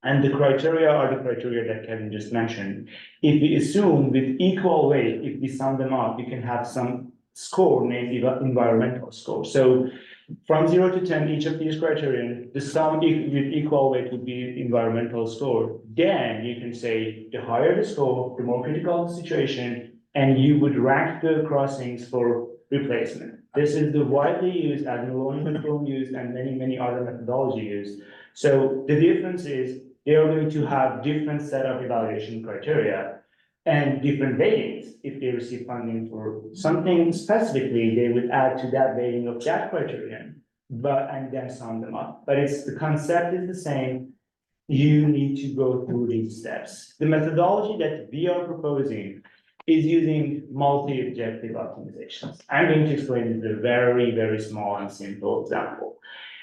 And the criteria are the criteria that Kevin just mentioned. If we assume with equal weight, if we sum them up, we can have some score named environmental score. So from 0 to 10, each of these criterion, the sum with equal weight would be environmental score. Then you can say the higher the score, the more critical the situation, and you would rank the crossings for replacement. This is the widely used, as Maloney control used, and many other methodology used. So the difference is they are going to have different set of evaluation criteria and different weightings. If they receive funding for something specifically, they would add to that weighting of that criterion, and then sum them up. But the concept is the same. You need to go through these steps. The methodology that we are proposing is using multi-objective optimizations. I'm going to explain it with a very small and simple example.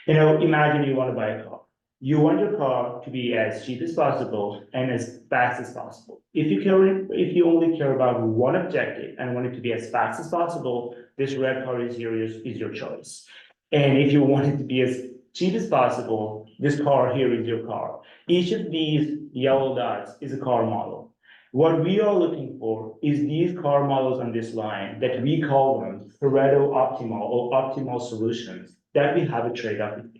Imagine you want to buy a car. You want your car to be as cheap as possible and as fast as possible. If you only care about one objective and want it to be as fast as possible, this red car is your choice. And if you want it to be as cheap as possible, this car here is your car. Each of these yellow dots is a car model. What we are looking for is these car models on this line that we call them Pareto optimal or optimal solutions that we have a trade-off with.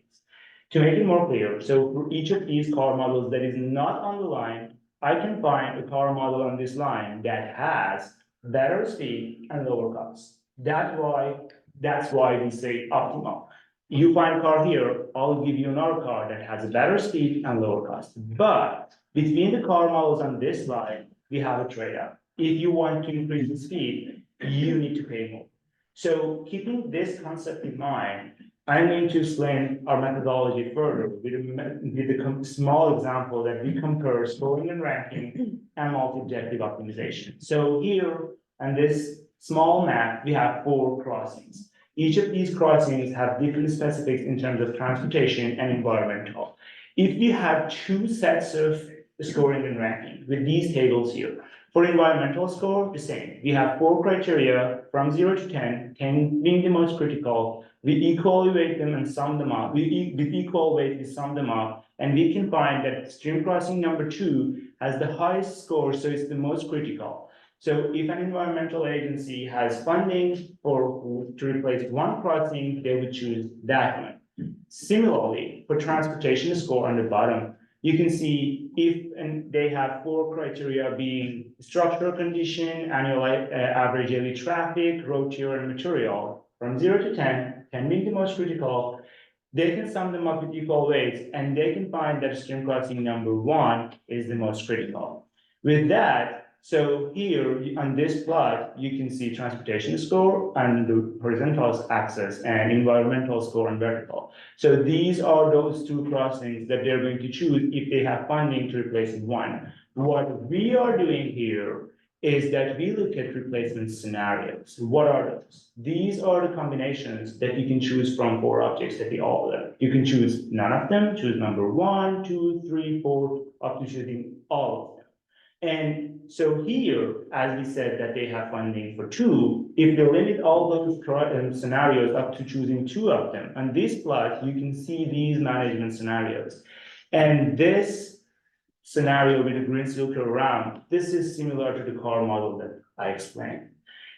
To make it more clear, so for each of these car models that is not on the line, I can find a car model on this line that has better speed and lower cost. That's why we say optimal. You find a car here, I'll give you another car that has a better speed and lower cost. But between the car models on this line, we have a trade-off. If you want to increase the speed, you need to pay more. So keeping this concept in mind, I'm going to explain our methodology further with a small example that we compare scoring and ranking and multi-objective optimization. So here on this small map, we have 4 crossings. Each of these crossings have different specifics in terms of transportation and environmental. If we have 2 sets of scoring and ranking with these tables here, for environmental score, the same. We have 4 criteria from 0 to 10, 10 being the most critical. We equally weight them and sum them up. With equal weight, we sum them up, and we can find that stream crossing number 2 has the highest score, so it's the most critical. So if an environmental agency has funding to replace one crossing, they would choose that one. Similarly, for transportation score on the bottom, you can see they have 4 criteria being structural condition, annual average daily traffic, road tier, and material. From 0 to 10, 10 being the most critical, they can sum them up with equal weights, and they can find that stream crossing number 1 is the most critical. With that, so here on this plot, you can see transportation score and the horizontal axis and environmental score and vertical. So these are those 2 crossings that they're going to choose if they have funding to replace one. What we are doing here is that we look at replacement scenarios. What are those? These are the combinations that you can choose from 4 objects that we all have. You can choose none of them, choose number 1, 2, 3, 4, up to choosing all of them. And so here, as we said that they have funding for 2, if they limit all those scenarios up to choosing 2 of them, on this plot, you can see these management scenarios. And this scenario with the green circle around, this is similar to the car model that I explained.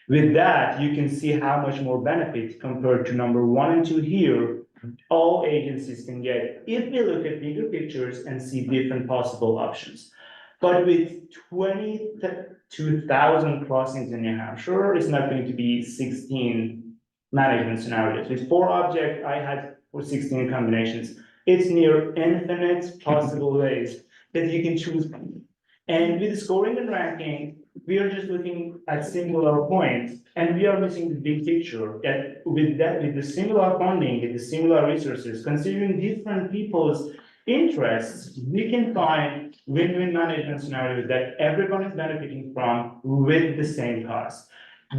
With that, you can see how much more benefit compared to number 1 and 2 here, all agencies can get if they look at bigger pictures and see different possible options. But with 22,000 crossings in New Hampshire, it's not going to be 16 management scenarios. With 4 objects, I had for 16 combinations. It's near infinite possible ways that you can choose from. And with scoring and ranking, we are just looking at singular points, and we are missing the big picture that with the similar funding, with the similar resources, considering different people's interests, we can find win-win management scenarios that everyone is benefiting from with the same cost.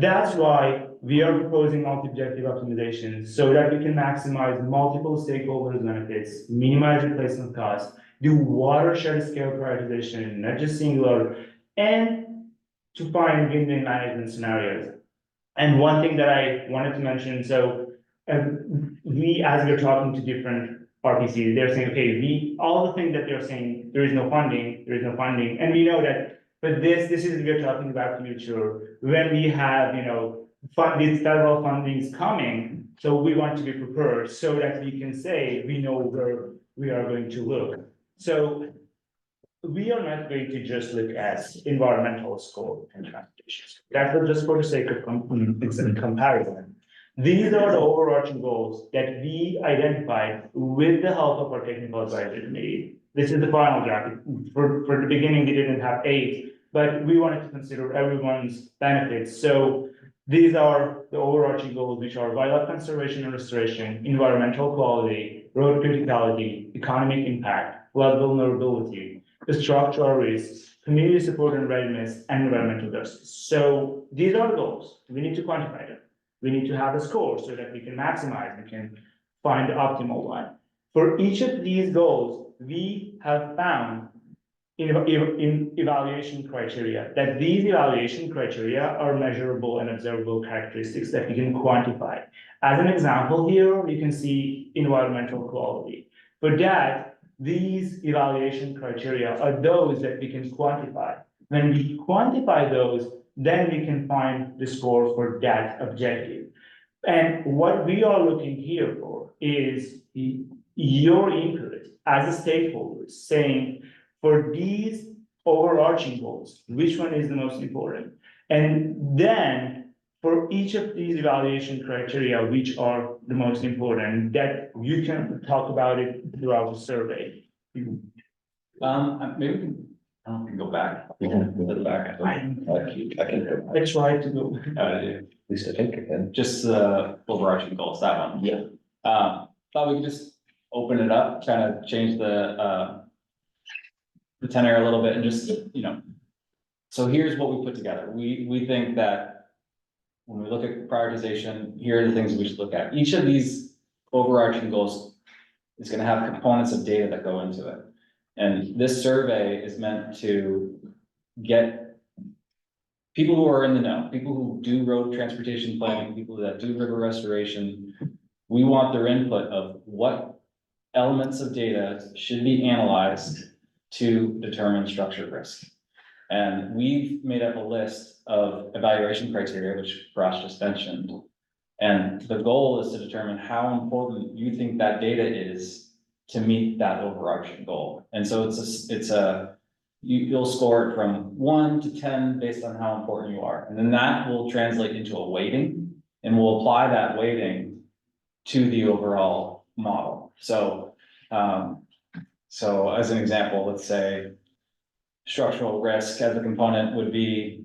That's why we are proposing multi-objective optimizations so that we can maximize multiple stakeholders' benefits, minimize replacement costs, do watershed scale prioritization, not just singular, and to find win-win management scenarios. And one thing that I wanted to mention, so we, as we're talking to different RPC, they're saying, okay, all the things that they're saying, there is no funding, and we know that, but this is, we're talking about future, when we have, these federal fundings coming, so we want to be prepared, so that we can say, we know where we are going to look. So we are not going to just look at environmental score and transportation. That's just for the sake of comparison. These are the overarching goals that we identified with the help of our technical advisory committee. This is the final draft. For the beginning, we didn't have 8, but we wanted to consider everyone's benefits. So these are the overarching goals, which are wildlife conservation and restoration, environmental quality, road criticality, economic impact, flood vulnerability, structural risks, community support and readiness, and environmental justice. So these are the goals. We need to quantify them. We need to have a score so that we can maximize, we can find the optimal one. For each of these goals, we have found in evaluation criteria, that these evaluation criteria are measurable and observable characteristics that we can quantify. As an example here, you can see environmental quality. For that, these evaluation criteria are those that we can quantify. When we quantify those, then we can find the score for that objective. And what we are looking here for is your input as a stakeholder, saying, for these overarching goals, which one is the most important? And then for each of these evaluation criteria, which are the most important, that you can talk about it throughout the survey. Maybe we can, I don't know if we can go back. We can go back. I can. I tried to go. At least I think I can. Just the overarching goals, that one. Yeah. Thought we could just open it up, kind of change the tenor a little bit and just, so here's what we put together. We think that when we look at prioritization, here are the things we should look at. Each of these overarching goals is gonna have components of data that go into it. And this survey is meant to get people who are in the know, people who do road transportation planning, people that do river restoration. We want their input of what elements of data should be analyzed to determine structured risk. And we've made up a list of evaluation criteria, which Ross just mentioned. And the goal is to determine how important you think that data is to meet that overarching goal. And so you'll score it from 1 to 10 based on how important you are. And then that will translate into a weighting, and we'll apply that weighting to the overall model. So as an example, let's say structural risk as a component would be,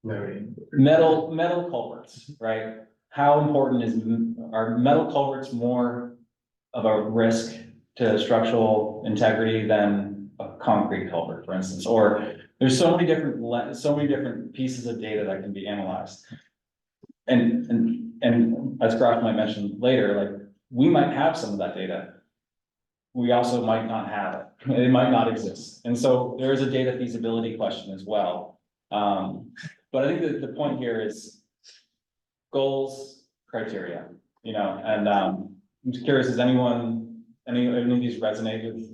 metal culverts, right? How important are metal culverts more of a risk to structural integrity than a concrete culvert, for instance? Or there's so many different pieces of data that can be analyzed. And as Graf might mention later, like, we might have some of that data. We also might not have it. It might not exist. And so there is a data feasibility question as well. But I think that the point here is goals, criteria, and I'm just curious, does any of these resonate with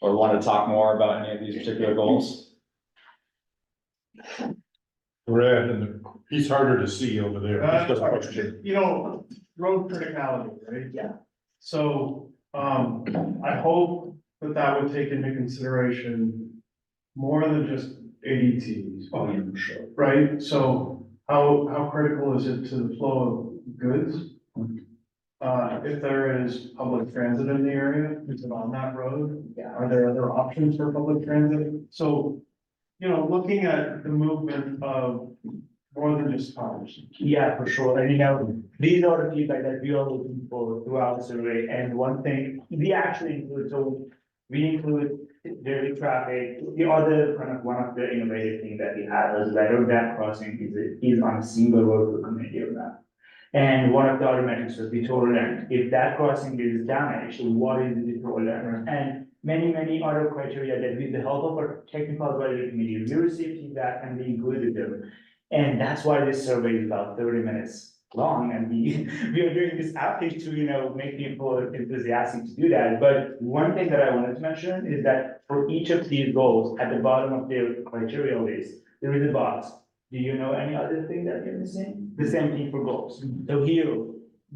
or want to talk more about any of these particular goals? Brad, and he's harder to see over there. He's got a question. Road criticality, right? Yeah. So, I hope that would take into consideration more than just ADTs. Oh, yeah, sure. Right? So how critical is it to the flow of goods? If there is public transit in the area, is it on that road? Yeah. Are there other options for public transit? So, looking at the movement of more than just cars. Yeah, for sure. And these are the feedback that we are looking for throughout the survey. And one thing we actually include, we include daily traffic. The other one of the innovative things that we have is whether that crossing is on a single road for community or not. And one of the other metrics was the total length. If that crossing is damaged, what is the total length? And many other criteria that with the help of our technical advisory committee, we received feedback and we included them. And that's why this survey is about 30 minutes. long and we are doing this outreach to, make people enthusiastic to do that. But one thing that I wanted to mention is that for each of these goals, at the bottom of their criteria list, there is a box. Do you know any other thing that you're missing? The same thing for goals. So here,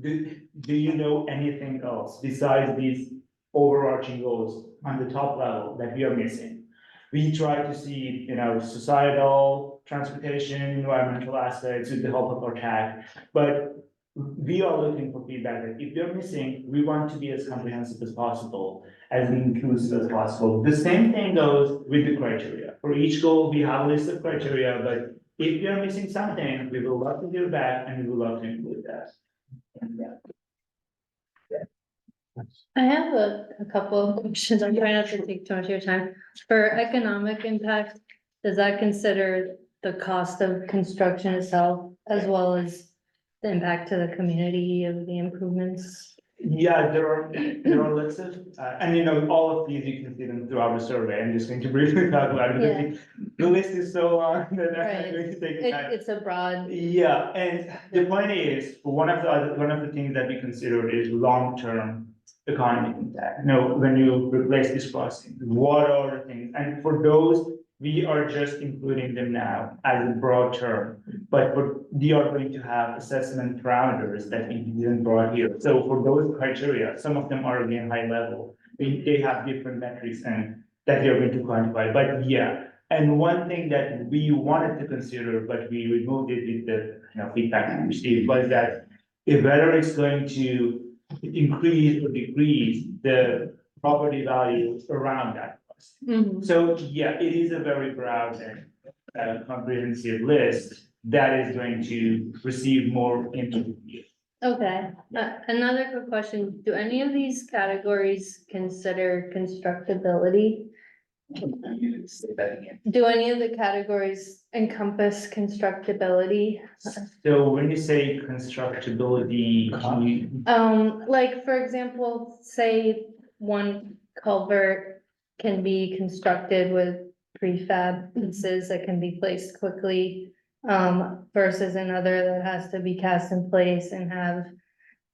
do you know anything else besides these overarching goals on the top level that we are missing? We try to see, societal, transportation, environmental aspects with the help of our TAC, but we are looking for feedback that if you're missing, we want to be as comprehensive as possible, as inclusive as possible. The same thing goes with the criteria. For each goal, we have a list of criteria, but if you're missing something, we will love to do that and we will love to include that. And I have a couple of questions. I'm trying not to take too much of your time. For economic impact, does that consider the cost of construction itself as well as the impact to the community of the improvements? Yeah, there are lists of, and all of these, you can see them throughout the survey. I'm just going to briefly talk about it because the list is so long that I'm going to take time. It's a broad. Yeah, and the point is, one of the things that we consider is long-term economic impact. When you replace this crossing, what are the things? And for those, we are just including them now as a broad term, but we are going to have assessment parameters that we didn't brought here. So for those criteria, some of them are again high level. They have different metrics and that we are going to quantify, but yeah. And one thing that we wanted to consider, but we removed it with the feedback we received, was that if whether it's going to increase or decrease the property value around that. So, yeah, it is a very broad and comprehensive list that is going to receive more input. Okay, another quick question. Do any of these categories consider constructability? Say that again. Do any of the categories encompass constructability? So when you say constructability, can you? Like, for example, say one culvert can be constructed with prefab pieces that can be placed quickly, versus another that has to be cast in place and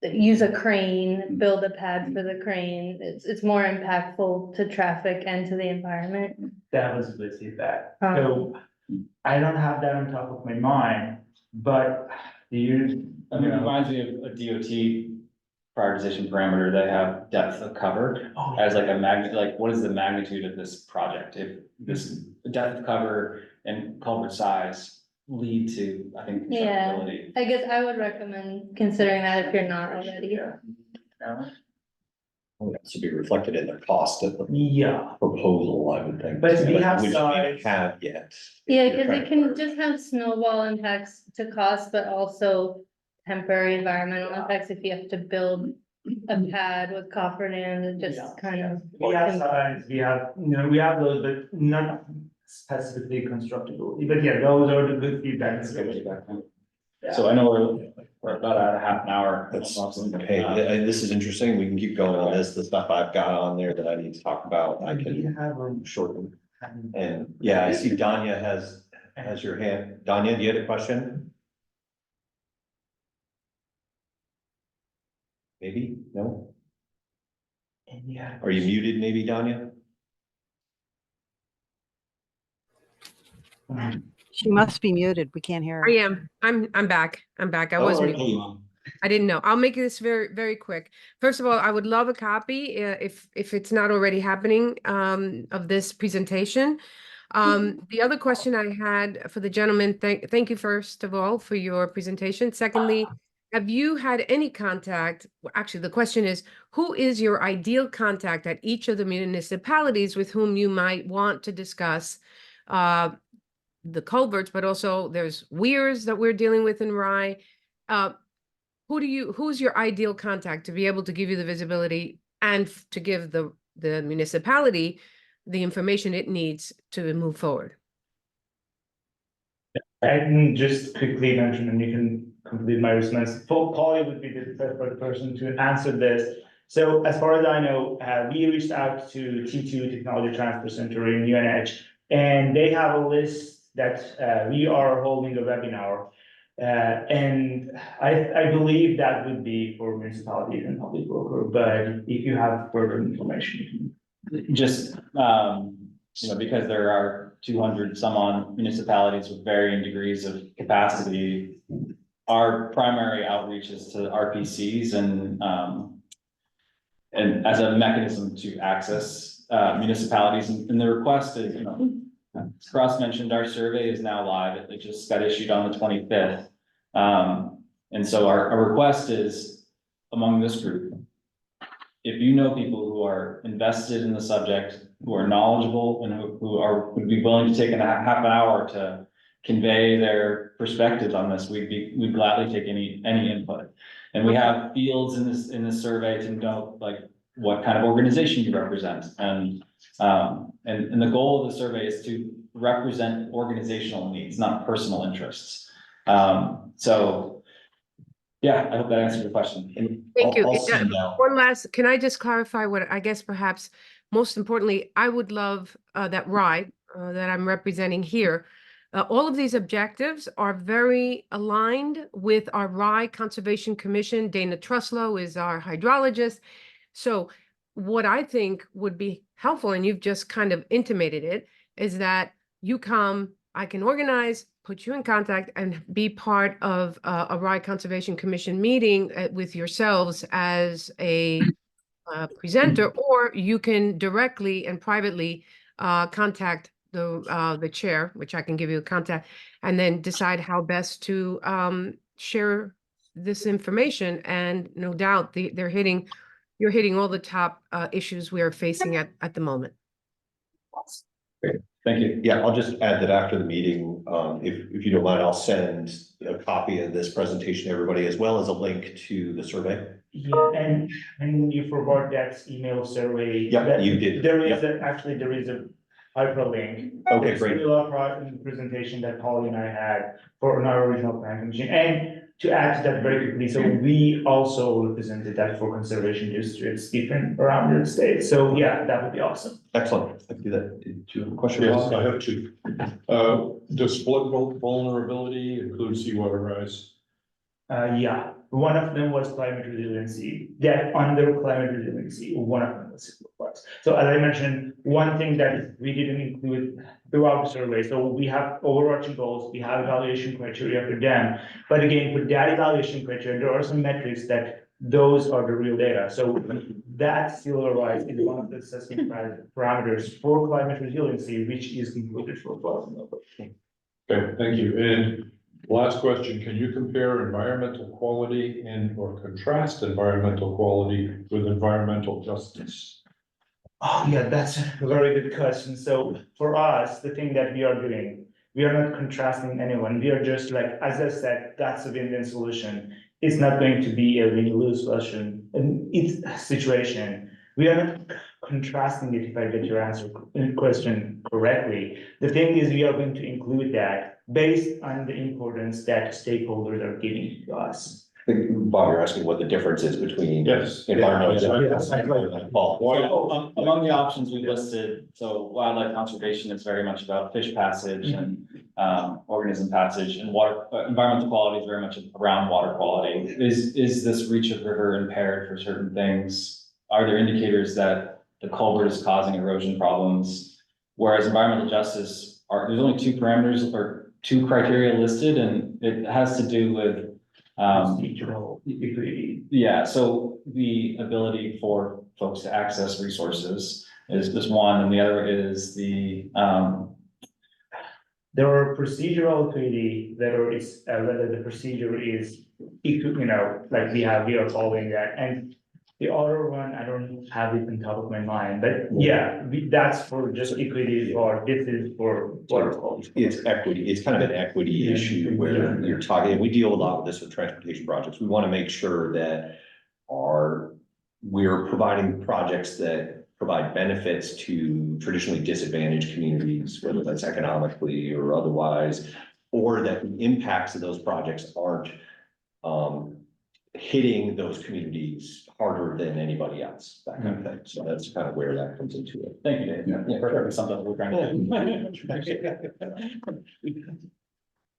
use a crane, build a pad for the crane. It's more impactful to traffic and to the environment. That was good feedback. So I don't have that on top of my mind, but do you? I mean, it reminds me of a DOT prioritization parameter. They have depth of cover as like what is the magnitude of this project? If this depth of cover and culvert size lead to, I think, constructability. I guess I would recommend considering that if you're not already. It should be reflected in the cost of the Yeah, proposal, I would think. But we have Which size. we have yet. Yeah, because it can just have snowball impacts to cost, but also temporary environmental impacts if you have to build a pad with cofferdam and just kind of. we have size, we have those, but not specifically constructability, but yeah, those are the good feedbacks. So I know we're about at a half an hour. Okay, this is interesting. We can keep going on this. The stuff I've got on there that I need to talk about, I can shorten. And yeah, I see Danya has your hand. Danya, do you have a question? Maybe, no? Are you muted maybe, Danya? She must be muted. We can't hear her. I am. I'm back. I was muted. I didn't know. I'll make this very, very quick. First of all, I would love a copy if it's not already happening of this presentation. The other question I had for the gentleman, thank you first of all for your presentation. Secondly, have you had any contact? Actually, the question is, who is your ideal contact at each of the municipalities with whom you might want to discuss the culverts, but also there's weirs that we're dealing with in Rye. Who's your ideal contact to be able to give you the visibility and to give the municipality the information it needs to move forward? I can just quickly mention, and you can complete my response. Polly would be the perfect person to answer this. So as far as I know, we reached out to T2 Technology Transfer Center in UNH, and they have a list that we are holding a webinar And I believe that would be for municipalities and public broker, but if you have further information. Just, because there are 200 some odd municipalities with varying degrees of capacity. Our primary outreach is to RPCs and as a mechanism to access municipalities, and the request is, Cross mentioned our survey is now live. It just got issued on the 25th. And so our request is among this group. If you know people who are invested in the subject, who are knowledgeable and who would be willing to take half an hour to convey their perspectives on this, we'd gladly take any input. And we have fields in this survey to know like what kind of organization you represent. And the goal of the survey is to represent organizational needs, not personal interests. So yeah, I hope that answered your question. Thank you. I'll send out. One last, can I just clarify what I guess perhaps most importantly, I would love that ride that I'm representing here. All of these objectives are very aligned with our Rye Conservation Commission. Dana Truslow is our hydrologist. So what I think would be helpful, and you've just kind of intimated it, is that you come, I can organize, put you in contact and be part of a Rye Conservation Commission meeting with yourselves as a presenter, or you can directly and privately contact the chair, which I can give you a contact, and then decide how best to share this information. And no doubt you're hitting all the top issues we are facing at the moment. Great, thank you. Yeah, I'll just add that after the meeting, if you don't mind, I'll send a copy of this presentation to everybody as well as a link to the survey. Yeah, and you forward that email survey. Yeah, you did. There is actually a hyperlink. Okay, great. Presentation that Holly and I had for our original plan commission. And to add to that very quickly, so we also represented that for conservation districts different around the state. So yeah, that would be awesome. Excellent. I can do that. Do you have a question? Yes, I have two. Does flood vulnerability include seawater rise? Yeah, one of them was climate resiliency. That under climate resiliency, one of them was. So as I mentioned, one thing that we didn't include throughout the survey, so we have overarching goals, we have evaluation criteria for them. But again, for that evaluation criteria, there are some metrics that those are the real data. So that sea level rise is one of the assessment parameters for climate resiliency, which is included for flood vulnerability. Okay, thank you. And last question, can you compare environmental quality or contrast environmental quality with environmental justice? Oh, yeah, that's a very good question. So for us, the thing that we are doing, we are not contrasting anyone. We are just like, as I said, that's a win-win solution. It's not going to be a win-lose solution. And it's a situation. We are not contrasting it, if I get your question correctly. The thing is, we are going to include that based on the importance that stakeholders are giving to us. I think, Bob, you're asking what the difference is between environmental. Yes. Among the options we listed, so wildlife conservation is very much about fish passage and organism passage, and water environmental quality is very much around water quality. Is this reach of river impaired for certain things? Are there indicators that the culvert is causing erosion problems? Whereas environmental justice there's only two parameters or two criteria listed, and it has to do with yeah, so the ability for folks to access resources is one, and the other is the there are procedural equity, whether the procedure is like we are following that. And the other one, I don't have it on top of my mind, but yeah, that's for just equity, or this is for water quality. It's equity. It's kind of an equity issue where you're talking, and we deal a lot with this with transportation projects. We want to make sure that we're providing projects that provide benefits to traditionally disadvantaged communities, whether that's economically or otherwise, or that the impacts of those projects aren't hitting those communities harder than anybody else, that kind of thing. So that's kind of where that comes into it. Thank you, Dave. Yeah, perfect. Something we're trying to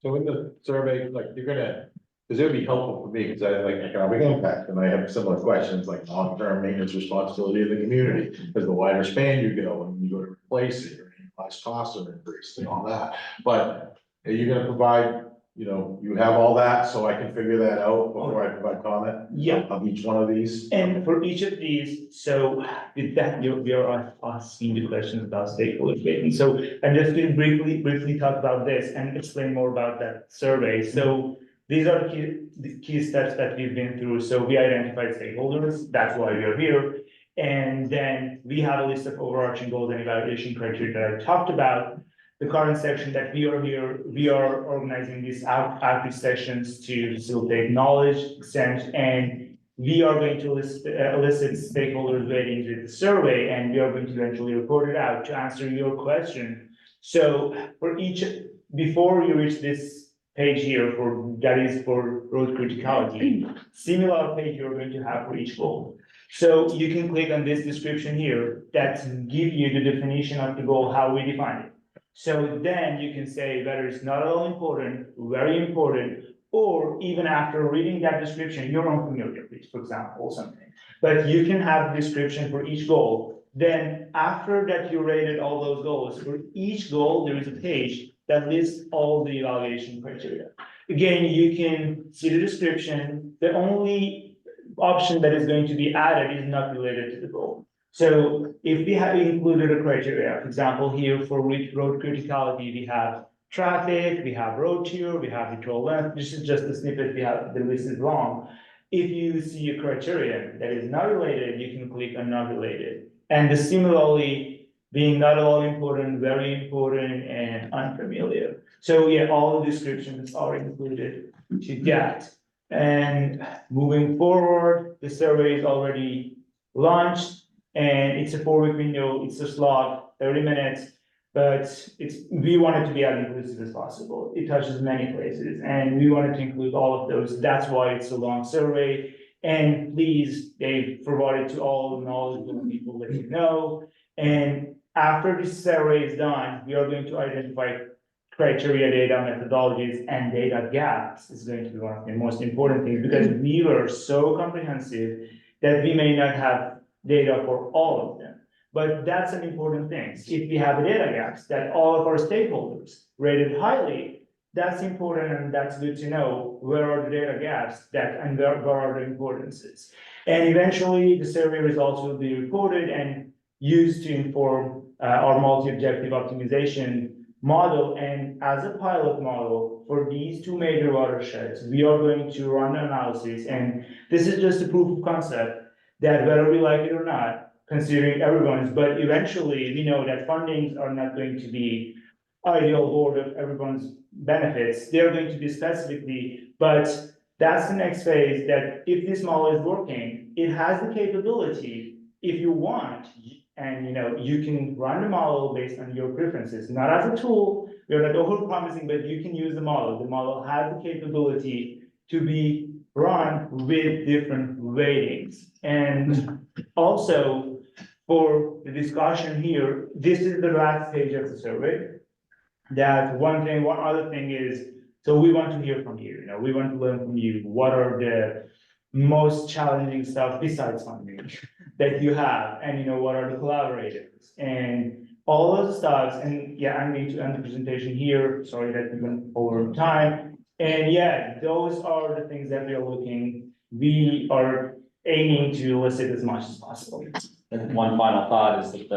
do. So in the survey, like, you're gonna, because it would be helpful for me, because I like economic impact, and I have similar questions, like long-term maintenance responsibility of the community. Because the wider span you go, and you go to replace it, your less costs are increased and all that. But are you gonna provide, you have all that, so I can figure that out before I provide comment? Yeah. Of each one of these? And for each of these, so with that, we are asking the questions about stakeholder engagement. So I'm just going to briefly talk about this and explain more about that survey. So these are the key steps that we've been through. So we identified stakeholders, that's why we are here. And then we have a list of overarching goals and evaluation criteria that I talked about. The current section that we are here, we are organizing these outreach sessions to facilitate knowledge exchange, and we are going to elicit stakeholders' ratings with the survey, and we are going to eventually report it out to answer your question. So for each, before you reach this page here, that is for road criticality, similar page you're going to have for each goal. So you can click on this description here that give you the definition of the goal, how we define it. So then you can say whether it's not at all important, very important, or even after reading that description, you're unfamiliar with, for example, or something. But you can have a description for each goal. Then after that you rated all those goals, for each goal, there is a page that lists all the evaluation criteria. Again, you can see the description. The only option that is going to be added is not related to the goal. So if we have included a criteria, for example, here for road criticality, we have traffic, we have road tier, we have the toll length. This is just a snippet, we have the list is long. If you see a criteria that is not related, you can click on not related. And similarly, being not at all important, very important, and unfamiliar. So yeah, all the descriptions are included to that. And moving forward, the survey is already launched. And it's a 4-week window, it's a slot, 30 minutes, but we want it to be as inclusive as possible. It touches many places, and we wanted to include all of those. That's why it's a long survey. And please, they provide it to all knowledgeable people that you know. And after this survey is done, we are going to identify criteria, data, methodologies, and data gaps is going to be one of the most important things, because we were so comprehensive that we may not have data for all of them. But that's an important thing. If we have data gaps that all of our stakeholders rated highly, that's important, and that's good to know where are the data gaps and where are the importances. And eventually the survey results will be reported and used to inform our multi-objective optimization model. And as a pilot model for these two major watersheds, we are going to run an analysis, and this is just a proof of concept that whether we like it or not, considering everyone's, but eventually we know that fundings are not going to be ideal board of everyone's benefits. They're going to be specifically, but that's the next phase, that if this model is working, it has the capability, if you want, and you can run the model based on your preferences, not as a tool, we're not over promising, but you can use the model. The model has the capability to be run with different ratings. And also for the discussion here, this is the last stage of the survey. That one other thing is, so we want to hear from you, we want to learn from you. What are the most challenging stuff besides funding that you have? And what are the collaborators and all those stuff? And yeah, I'm going to end the presentation here. Sorry that we went over time. And yeah, those are the things that we are aiming to elicit as much as possible. And one final thought is that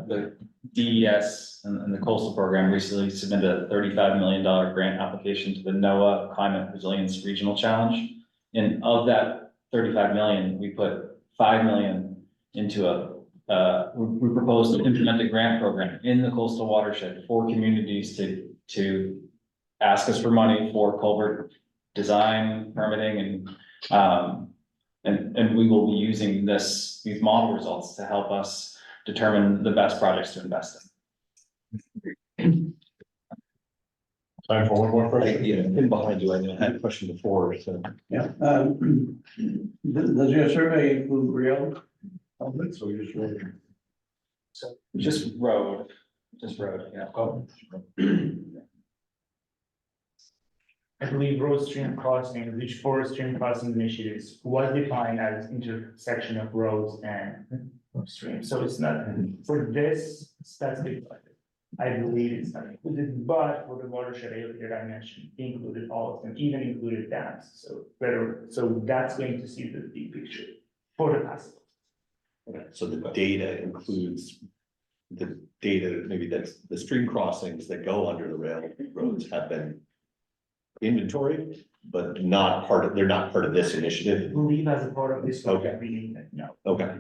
the DES and the coastal program recently submitted a $35 million grant application to the NOAA Climate Resilience Regional Challenge. And of that 35 million, we put 5 million into we proposed to implement a grant program in the coastal watershed for communities to ask us for money for culvert design, permitting, and we will be using these model results to help us determine the best projects to invest in. Time for one more question. In behind you, I had a question before, so. Yeah, does your survey include rail? So we just wrote. Just road, yeah. I believe road stream crossing, which for stream crossing initiatives was defined as intersection of roads and streams. So it's not for this specific project. I believe it's not included, but for the watershed area that I mentioned, included all of them, even included dams. So that's going to see the big picture for the past. Okay, so the data includes the data, maybe that's the stream crossings that go under the railroads have been inventoried, but not part of, they're not part of this I initiative. believe as a part of this. Okay. No. Okay,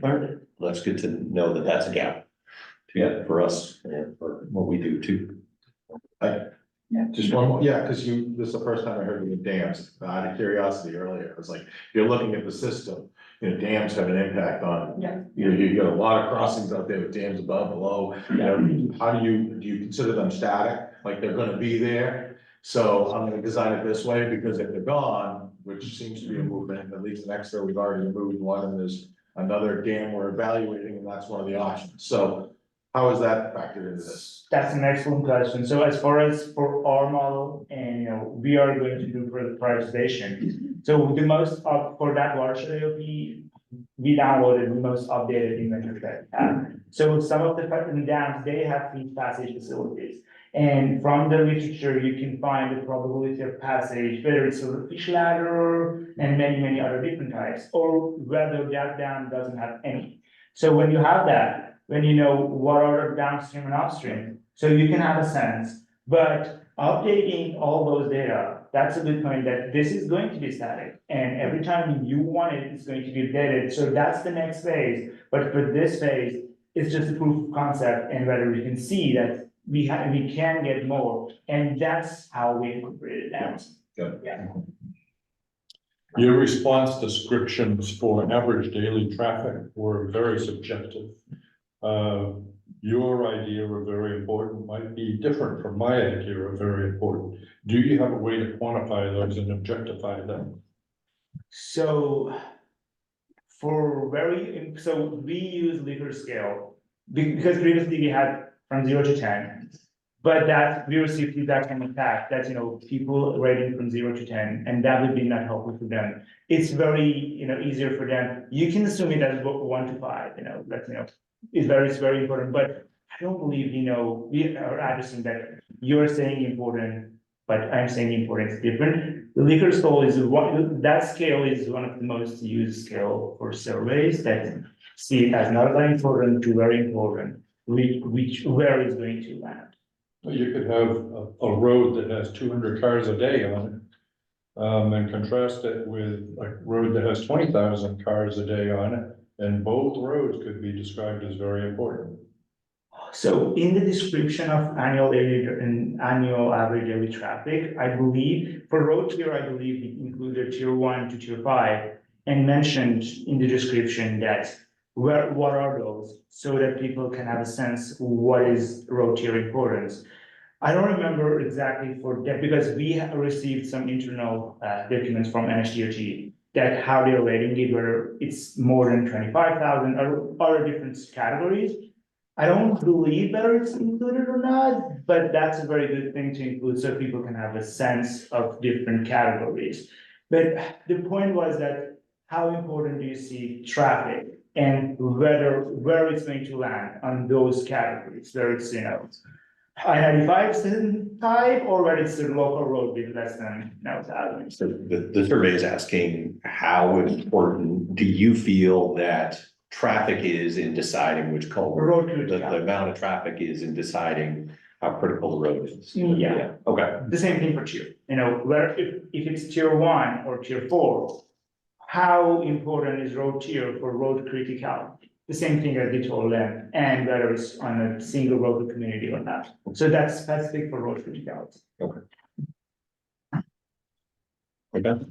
well, that's good to know that that's a gap. Yeah, for us, and for what we do too. Just one more, yeah, because this is the first time I heard of the dams, out of curiosity earlier, I was like, you're looking at the system, dams have an impact on. Yeah. You got a lot of crossings out there with dams above, below, how do you consider them static, like they're gonna be there? So I'm gonna design it this way, because if they're gone, which seems to be a movement, at least in Exeter, we've already removed one, and there's another dam we're evaluating, and that's one of the options, so. How is that factored into this? That's an excellent question. So as far as for our model, and we are going to do for the prioritization. So the most for that watershed AOP, we downloaded the most updated inventory that we have. So some of the dams, they have free passage facilities. And from the literature, you can find the probability of passage, whether it's a fish ladder and many other different types, or whether that dam doesn't have any. So when you have that, when you know what are downstream and upstream, so you can have a sense. But updating all those data, that's a good point that this is going to be static. And every time you want it, it's going to be updated. So that's the next phase. But for this phase, it's just a proof of concept and whether we can see that we can get more. And that's how we incorporate it down. Yeah. Your response descriptions for average daily traffic were very subjective. Your idea of very important might be different from my idea of very important. Do you have a way to quantify those and objectify them? So we use Likert scale because previously we had from 0 to 10. But that we received feedback from the TAC that people rating from 0 to 10, and that would be not helpful for them. It's very easier for them. You can assume it as 1 to 5. It's very important. But I don't believe we are addressing that. You're saying important, but I'm saying important is different. The Likert scale is that scale is one of the most used scale for surveys that see it as not that important to very important, where it's going to land. You could have a road that has 200 cars a day on it. And contrast it with a road that has 20,000 cars a day on it, and both roads could be described as very important. So in the description of annual average daily traffic, I believe for road tier, I believe it included tier 1 to tier 5 and mentioned in the description that what are those so that people can have a sense what is road tier importance. I don't remember exactly for that because we have received some internal documents from NSDOT that how they're rating it, whether it's more than 25,000 or other different categories. I don't believe whether it's included or not, but that's a very good thing to include so people can have a sense of different categories. But the point was that how important do you see traffic and where it's going to land on those categories, where it's I-95 type or where it's a local road with less than 1,000. So the survey is asking, how important do you feel that traffic is in deciding which culvert? The amount of traffic is in deciding how critical the road is. Yeah. Okay. The same thing for tier, where if it's tier 1 or tier 4, how important is road tier for road criticality? The same thing as we told them, and whether it's on a single road community or not. So that's specific for road criticality. Okay. Okay.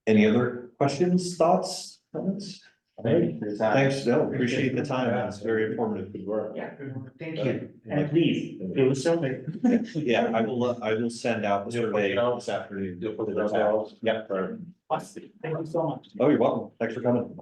Any other questions, thoughts, comments? Thanks, no, appreciate the time. It's very informative. Good work. Yeah, thank you. And please, it was so big. Yeah, I will send out the survey this afternoon. Yeah. Awesome. Thank you so much. Oh, you're welcome. Thanks for coming.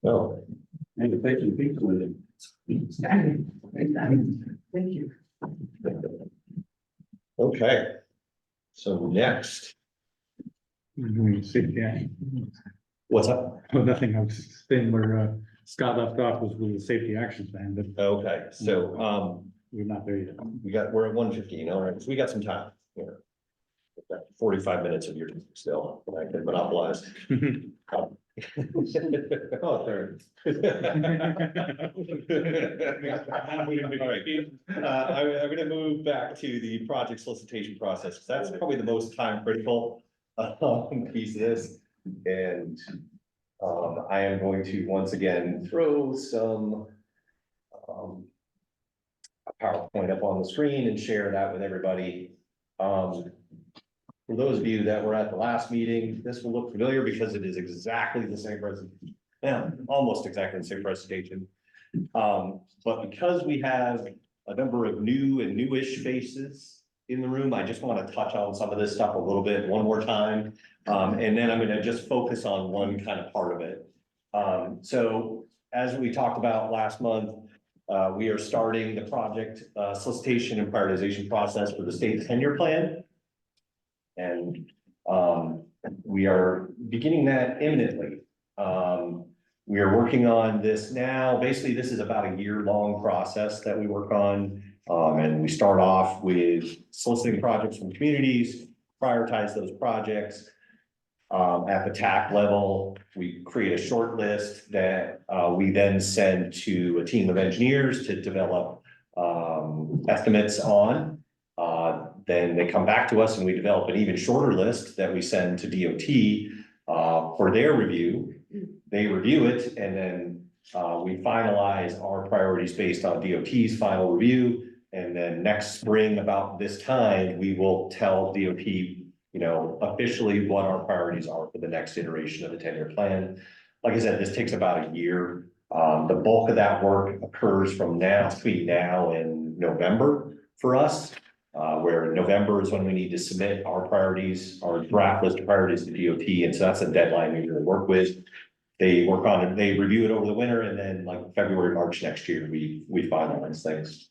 No. And thank you, people with it. Thank you. Okay. So next, Yeah. what's up? Well, nothing, I was saying where Scott left off was with the safety action plan, but Okay, so, we're not there yet. we're at 1:15, all right, so we got some time here. We've got 45 minutes of your time still, I can monopolize. Oh, third. All right. I'm gonna move back to the project solicitation process, because that's probably the most time critical piece of this. And I am going to once again throw some a PowerPoint up on the screen and share that with everybody. For those of you that were at the last meeting, this will look familiar because it is exactly the same presentation. Yeah, almost exactly the same presentation. But because we have a number of new and newish faces in the room, I just want to touch on some of this stuff a little bit one more time. And then I'm going to just focus on one kind of part of it. So as we talked about last month, we are starting the project solicitation and prioritization process for the state tenure plan. And we are beginning that imminently. We are working on this now. Basically, this is about a year-long process that we work on. And we start off with soliciting projects from communities, prioritize those projects. At the TAC level, we create a short list that we then send to a team of engineers to develop estimates on. Then they come back to us and we develop an even shorter list that we send to DOT for their review. They review it and then we finalize our priorities based on DOT's final review. And then next spring, about this time, we will tell DOT, officially what our priorities are for the next iteration of the 10-year plan. Like I said, this takes about a year. The bulk of that work occurs between now and November for us. Where November is when we need to submit our priorities, our draft list of priorities to DOT, and so that's a deadline we really work with. They work on it, they review it over the winter, and then like February, March next year, we finalize things.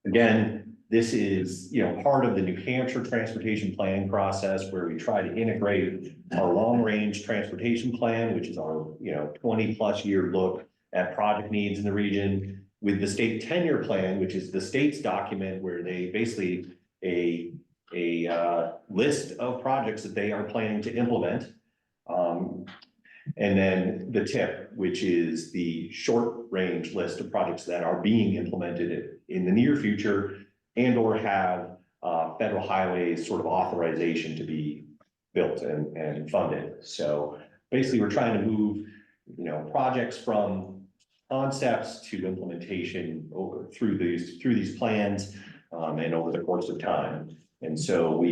Again, this is part of the New Hampshire transportation planning process where we try to integrate our long-range transportation plan, which is our 20+ year look at project needs in the region, with the state tenure plan, which is the state's document where they basically a list of projects that they are planning to implement. And then the TIP, which is the short range list of projects that are being implemented in the near future and or have federal highways sort of authorization to be built and funded. So basically we're trying to move projects from concepts to implementation through these plans and over the course of time. And so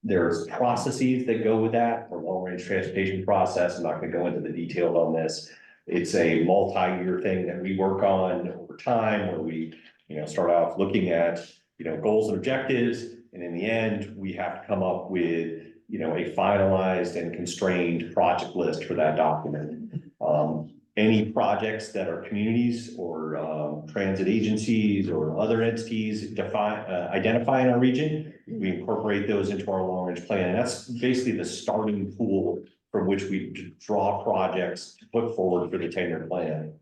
there's processes that go with that, or long-range transportation process. I'm not going to go into the details on this. It's a multi-year thing that we work on over time where we start off looking at goals and objectives, and in the end we have to come up with a finalized and constrained project list for that document. Any projects that are communities or transit agencies or other entities identify in our region, we incorporate those into our long-range plan. And that's basically the starting pool from which we draw projects to put forward for the 10-year plan.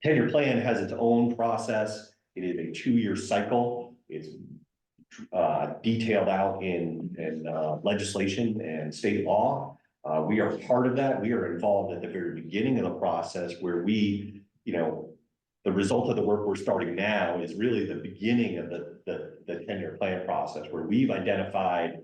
10-year plan has its own process. It is a 2-year cycle. It's detailed out in legislation and state law. We are part of that. We are involved at the very beginning of the process where we, the result of the work we're starting now is really the beginning of the 10-year plan process where we've identified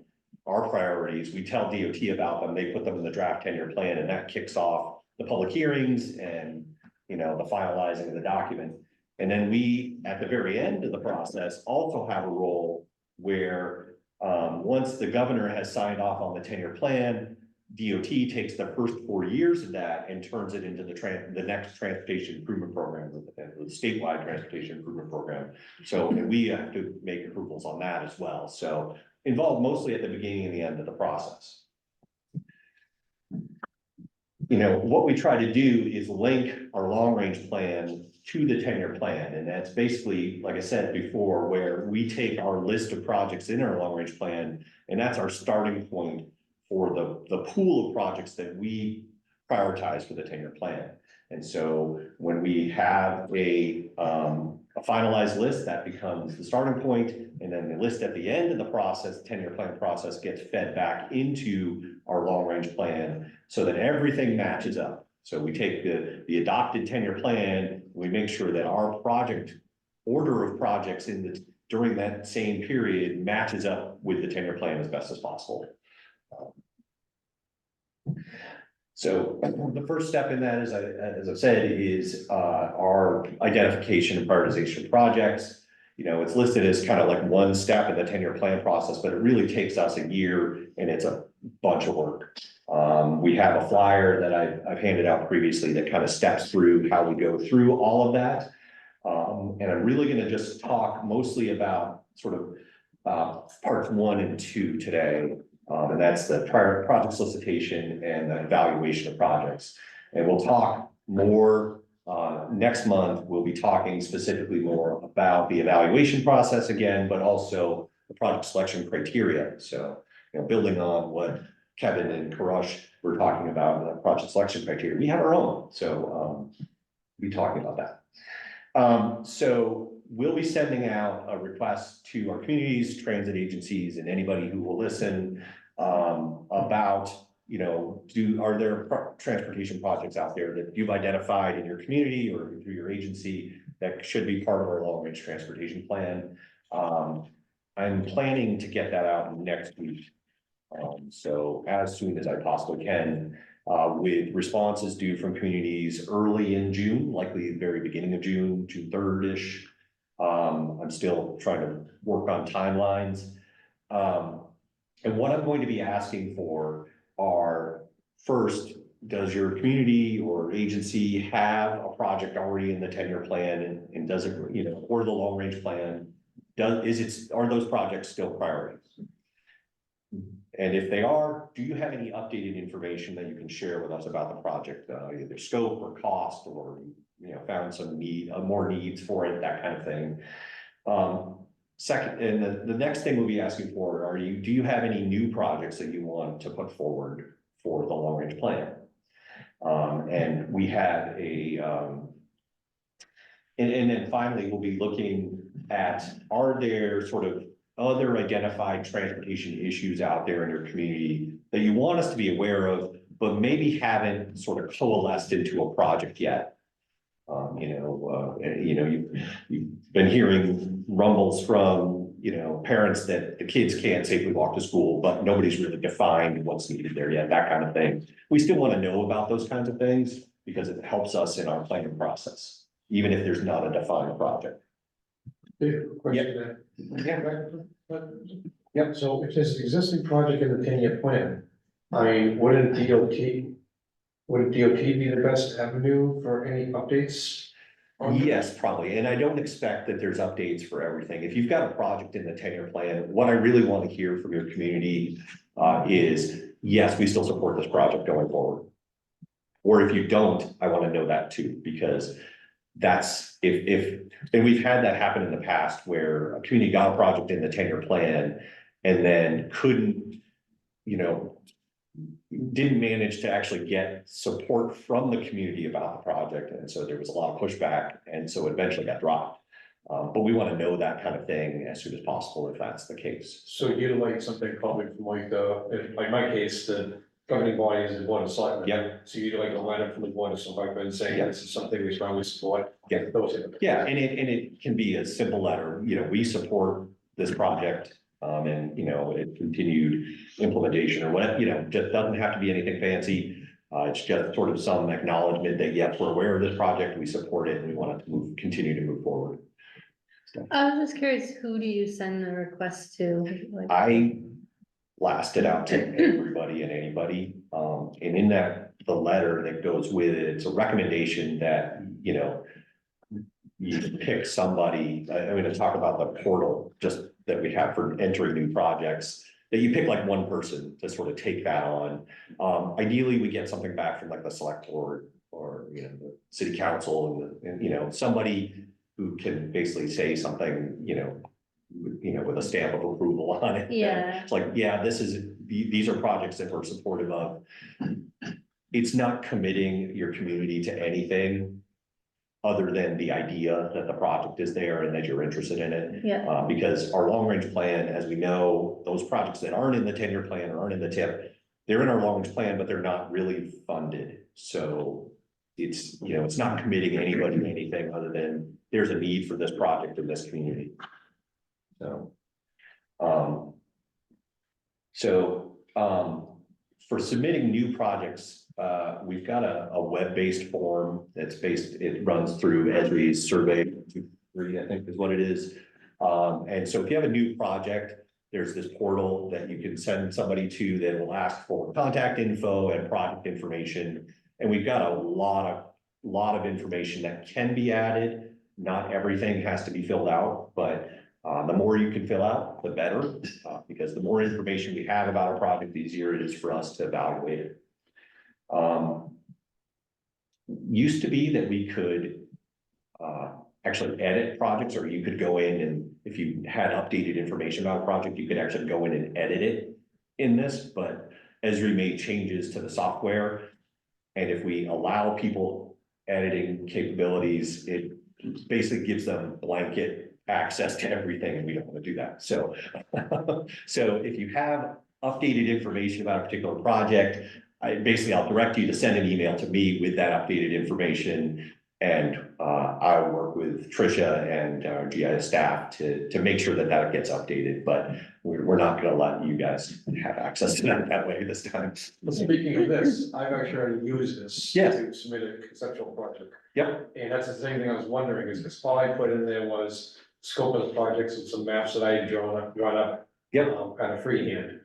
our priorities. We tell DOT about them. They put them in the draft 10-year plan, and that kicks off the public hearings and, the finalizing of the document. And then we, at the very end of the process, also have a role where once the governor has signed off on the 10-year plan, DOT takes the first 4 years of that and turns it into the next transportation improvement program, the statewide transportation improvement program. So we have to make approvals on that as well. So involved mostly at the beginning and the end of the process. You know, what we try to do is link our long-range plan to the 10-year plan. And that's basically, like I said before, where we take our list of projects in our long-range plan, and that's our starting point for the pool of projects that we prioritize for the 10-year plan. And so when we have a finalized list, that becomes the starting point, and then the list at the end of the process, 10-year plan process, gets fed back into our long-range plan so that everything matches up. So we take the adopted 10-year plan, we make sure that our project order of projects during that same period matches up with the 10-year plan as best as possible. So the first step in that, as I've said, is our identification and prioritization of projects. You know, it's listed as kind of like one step in the 10-year plan process, but it really takes us a year, and it's a bunch of work. We have a flyer that I've handed out previously that kind of steps through how we go through all of that. And I'm really going to just talk mostly about sort of parts 1 and 2 today. And that's the prior project solicitation and the evaluation of projects. And we'll talk more next month. We'll be talking specifically more about the evaluation process again, but also the project selection criteria. So, you know, building on what Kevin and Karush were talking about, the project selection criteria, we have our own. So we'll be talking about that. So we'll be sending out a request to our communities, transit agencies, and anybody who will listen about, you know, are there transportation projects out there that you've identified in your community or through your agency that should be part of our long-range transportation plan. I'm planning to get that out next week. So as soon as I possibly can, with responses due from communities early in June, likely the very beginning of June, June 3rd-ish. I'm still trying to work on timelines. And what I'm going to be asking for are, first, does your community or agency have a project already in the 10-year plan, and does it, you know, or the long-range plan, are those projects still priorities? And if they are, do you have any updated information that you can share with us about the project, either scope or cost, or, you know, found some more needs for it, that kind of thing. Second, and the next thing we'll be asking for do you have any new projects that you want to put forward for the long range plan? And we have and then finally, we'll be looking at, are there sort of other identified transportation issues out there in your community that you want us to be aware of, but maybe haven't sort of coalesced into a project yet? You've been hearing rumbles from, you know, parents that the kids can't safely walk to school, but nobody's really defined what's needed there yet, that kind of thing. We still want to know about those kinds of things because it helps us in our planning process, even if there's not a defined project. Yep, so if there's an existing project in the 10-year plan, I mean, would DOT be the best avenue for any updates? Yes, probably. And I don't expect that there's updates for everything. If you've got a project in the 10-year plan, what I really want to hear from your community is, yes, we still support this project going forward. Or if you don't, I want to know that too, because that's and we've had that happen in the past where a community got a project in the 10-year plan and then couldn't, you know, didn't manage to actually get support from the community about the project. And so there was a lot of pushback, and so it eventually got dropped. But we want to know that kind of thing as soon as possible if that's the case. So you'd like something probably from like my case, the governing body is the board of selectmen. Yeah. So you'd like a letter from the board of selectmen saying this is something we strongly support. Yeah. Yeah, and it can be a simple letter, you know, we support this project. And, you know, it continued implementation or whatever, you know, just doesn't have to be anything fancy. It's just sort of some acknowledgement that, yes, we're aware of this project, we support it, and we want it to continue to move forward. I was just curious, who do you send the request to? Like, I blast it out to everybody and anybody. And in the letter that goes with it, it's a recommendation that, you know, you pick somebody. I'm going to talk about the portal just that we have for entering new projects, that you pick like one person to sort of take that on. Ideally, we get something back from like the select board or, you know, the city council and, you know, somebody who can basically say something, you know, with a stamp of approval on it. Yeah. It's like, yeah, these are projects that we're supportive of. It's not committing your community to anything other than the idea that the project is there and that you're interested in it. Yeah. Because our long-range plan, as we know, those projects that aren't in the 10-year plan or aren't in the TIP, they're in our long-range plan, but they're not really funded. So it's, you know, it's not committing anybody to anything other than there's a need for this project in this community. For submitting new projects, we've got a web-based form it runs through Esri's survey 2.3, I think is what it is. And so if you have a new project, there's this portal that you can send somebody to that will ask for contact info and project information. And we've got a lot of information that can be added. Not everything has to be filled out, but the more you can fill out, the better, because the more information we have about a project, the easier it is for us to evaluate it. Used to be that we could actually edit projects, or you could go in and if you had updated information about a project, you could actually go in and edit it in this, but Esri made changes to the software. And if we allow people editing capabilities, it basically gives them blanket access to everything, and we don't want to do that. So, so if you have updated information about a particular project, I'll direct you to send an email to me with that updated information, and I'll work with Tricia and our GIS staff to make sure that that gets updated. But we're not going to let you guys have access to that way this time. Speaking of this, I've actually already used this Yes. to submit a conceptual project. Yep. And that's the same thing I was wondering, is because all I put in there was scope of the projects and some maps that I had drawn up. Yep. Kind of freehand.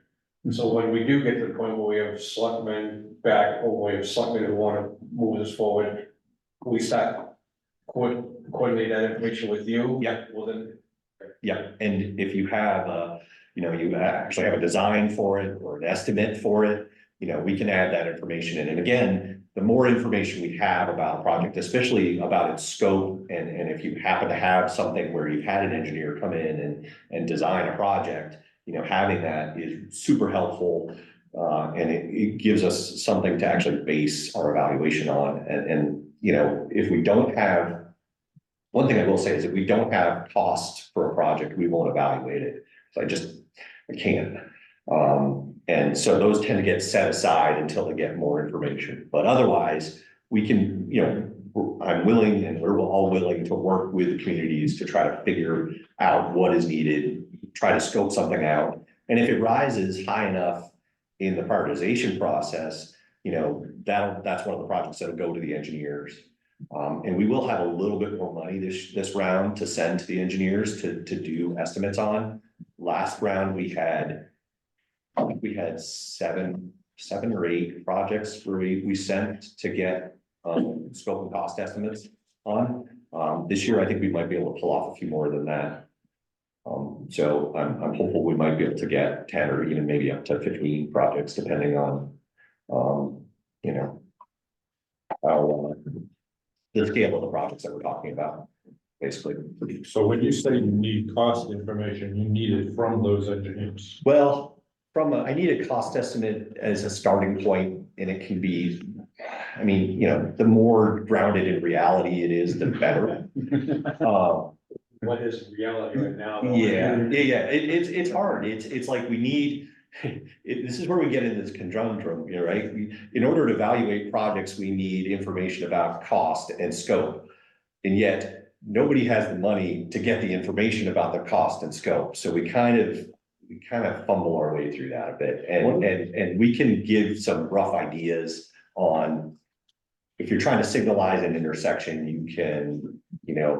So when we do get to the point where we have selectmen back, or we have selectmen who want to move this forward, we start coordinate that information with you. Yeah. Well, then. Yeah, and if you have, you actually have a design for it or an estimate for it, we can add that information in. And again, the more information we have about a project, especially about its scope, and if you happen to have something where you've had an engineer come in and design a project, having that is super helpful. And it gives us something to actually base our evaluation on. And if we don't have, one thing I will say is if we don't have costs for a project, we won't evaluate it. So I can't. And so those tend to get set aside until they get more information. But otherwise, we can, I'm willing, and we're all willing to work with the communities to try to figure out what is needed, try to scope something out. And if it rises high enough in the prioritization process, that's one of the projects that'll go to the engineers. And we will have a little bit more money this round to send to the engineers to do estimates on. Last round, we had seven or eight projects where we sent to get scope and cost estimates on. This year, I think we might be able to pull off a few more than that. So I'm hopeful we might be able to get 10 or even maybe up to 15 projects, depending on how the scale of the projects that we're talking about, basically. So when you say you need cost information, you need it from those engineers? Well, I need a cost estimate as a starting point, and it can be, the more grounded in reality it is, the better. What is reality right now? Yeah. It's hard. It's like we need, this is where we get into this conundrum, right? In order to evaluate projects, we need information about cost and scope. And yet nobody has the money to get the information about the cost and scope. So we kind of fumble our way through that a bit. And we can give some rough ideas on, if you're trying to signalize an intersection, you can,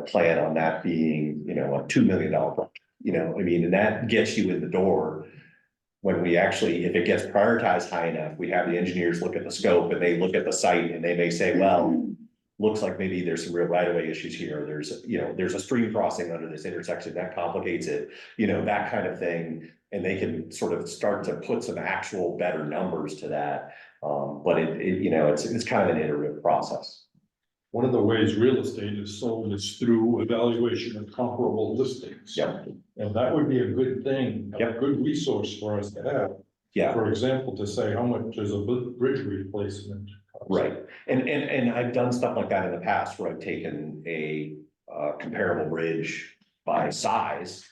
plan on that being, a $2 million project, and that gets you in the door. When we actually, if it gets prioritized high enough, we have the engineers look at the scope and they look at the site and they may say, well, looks like maybe there's some real right-of-way issues here, there's, there's a stream crossing under this intersection that complicates it, that kind of thing. And they can sort of start to put some actual better numbers to that. But it's kind of an iterative process. One of the ways real estate is sold is through evaluation of comparable listings. Yep. And that would be a good thing, a Yep. good resource for us to have. Yeah. For example, to say how much is a bridge replacement cost. Right, and I've done stuff like that in the past where I've taken a comparable bridge by size.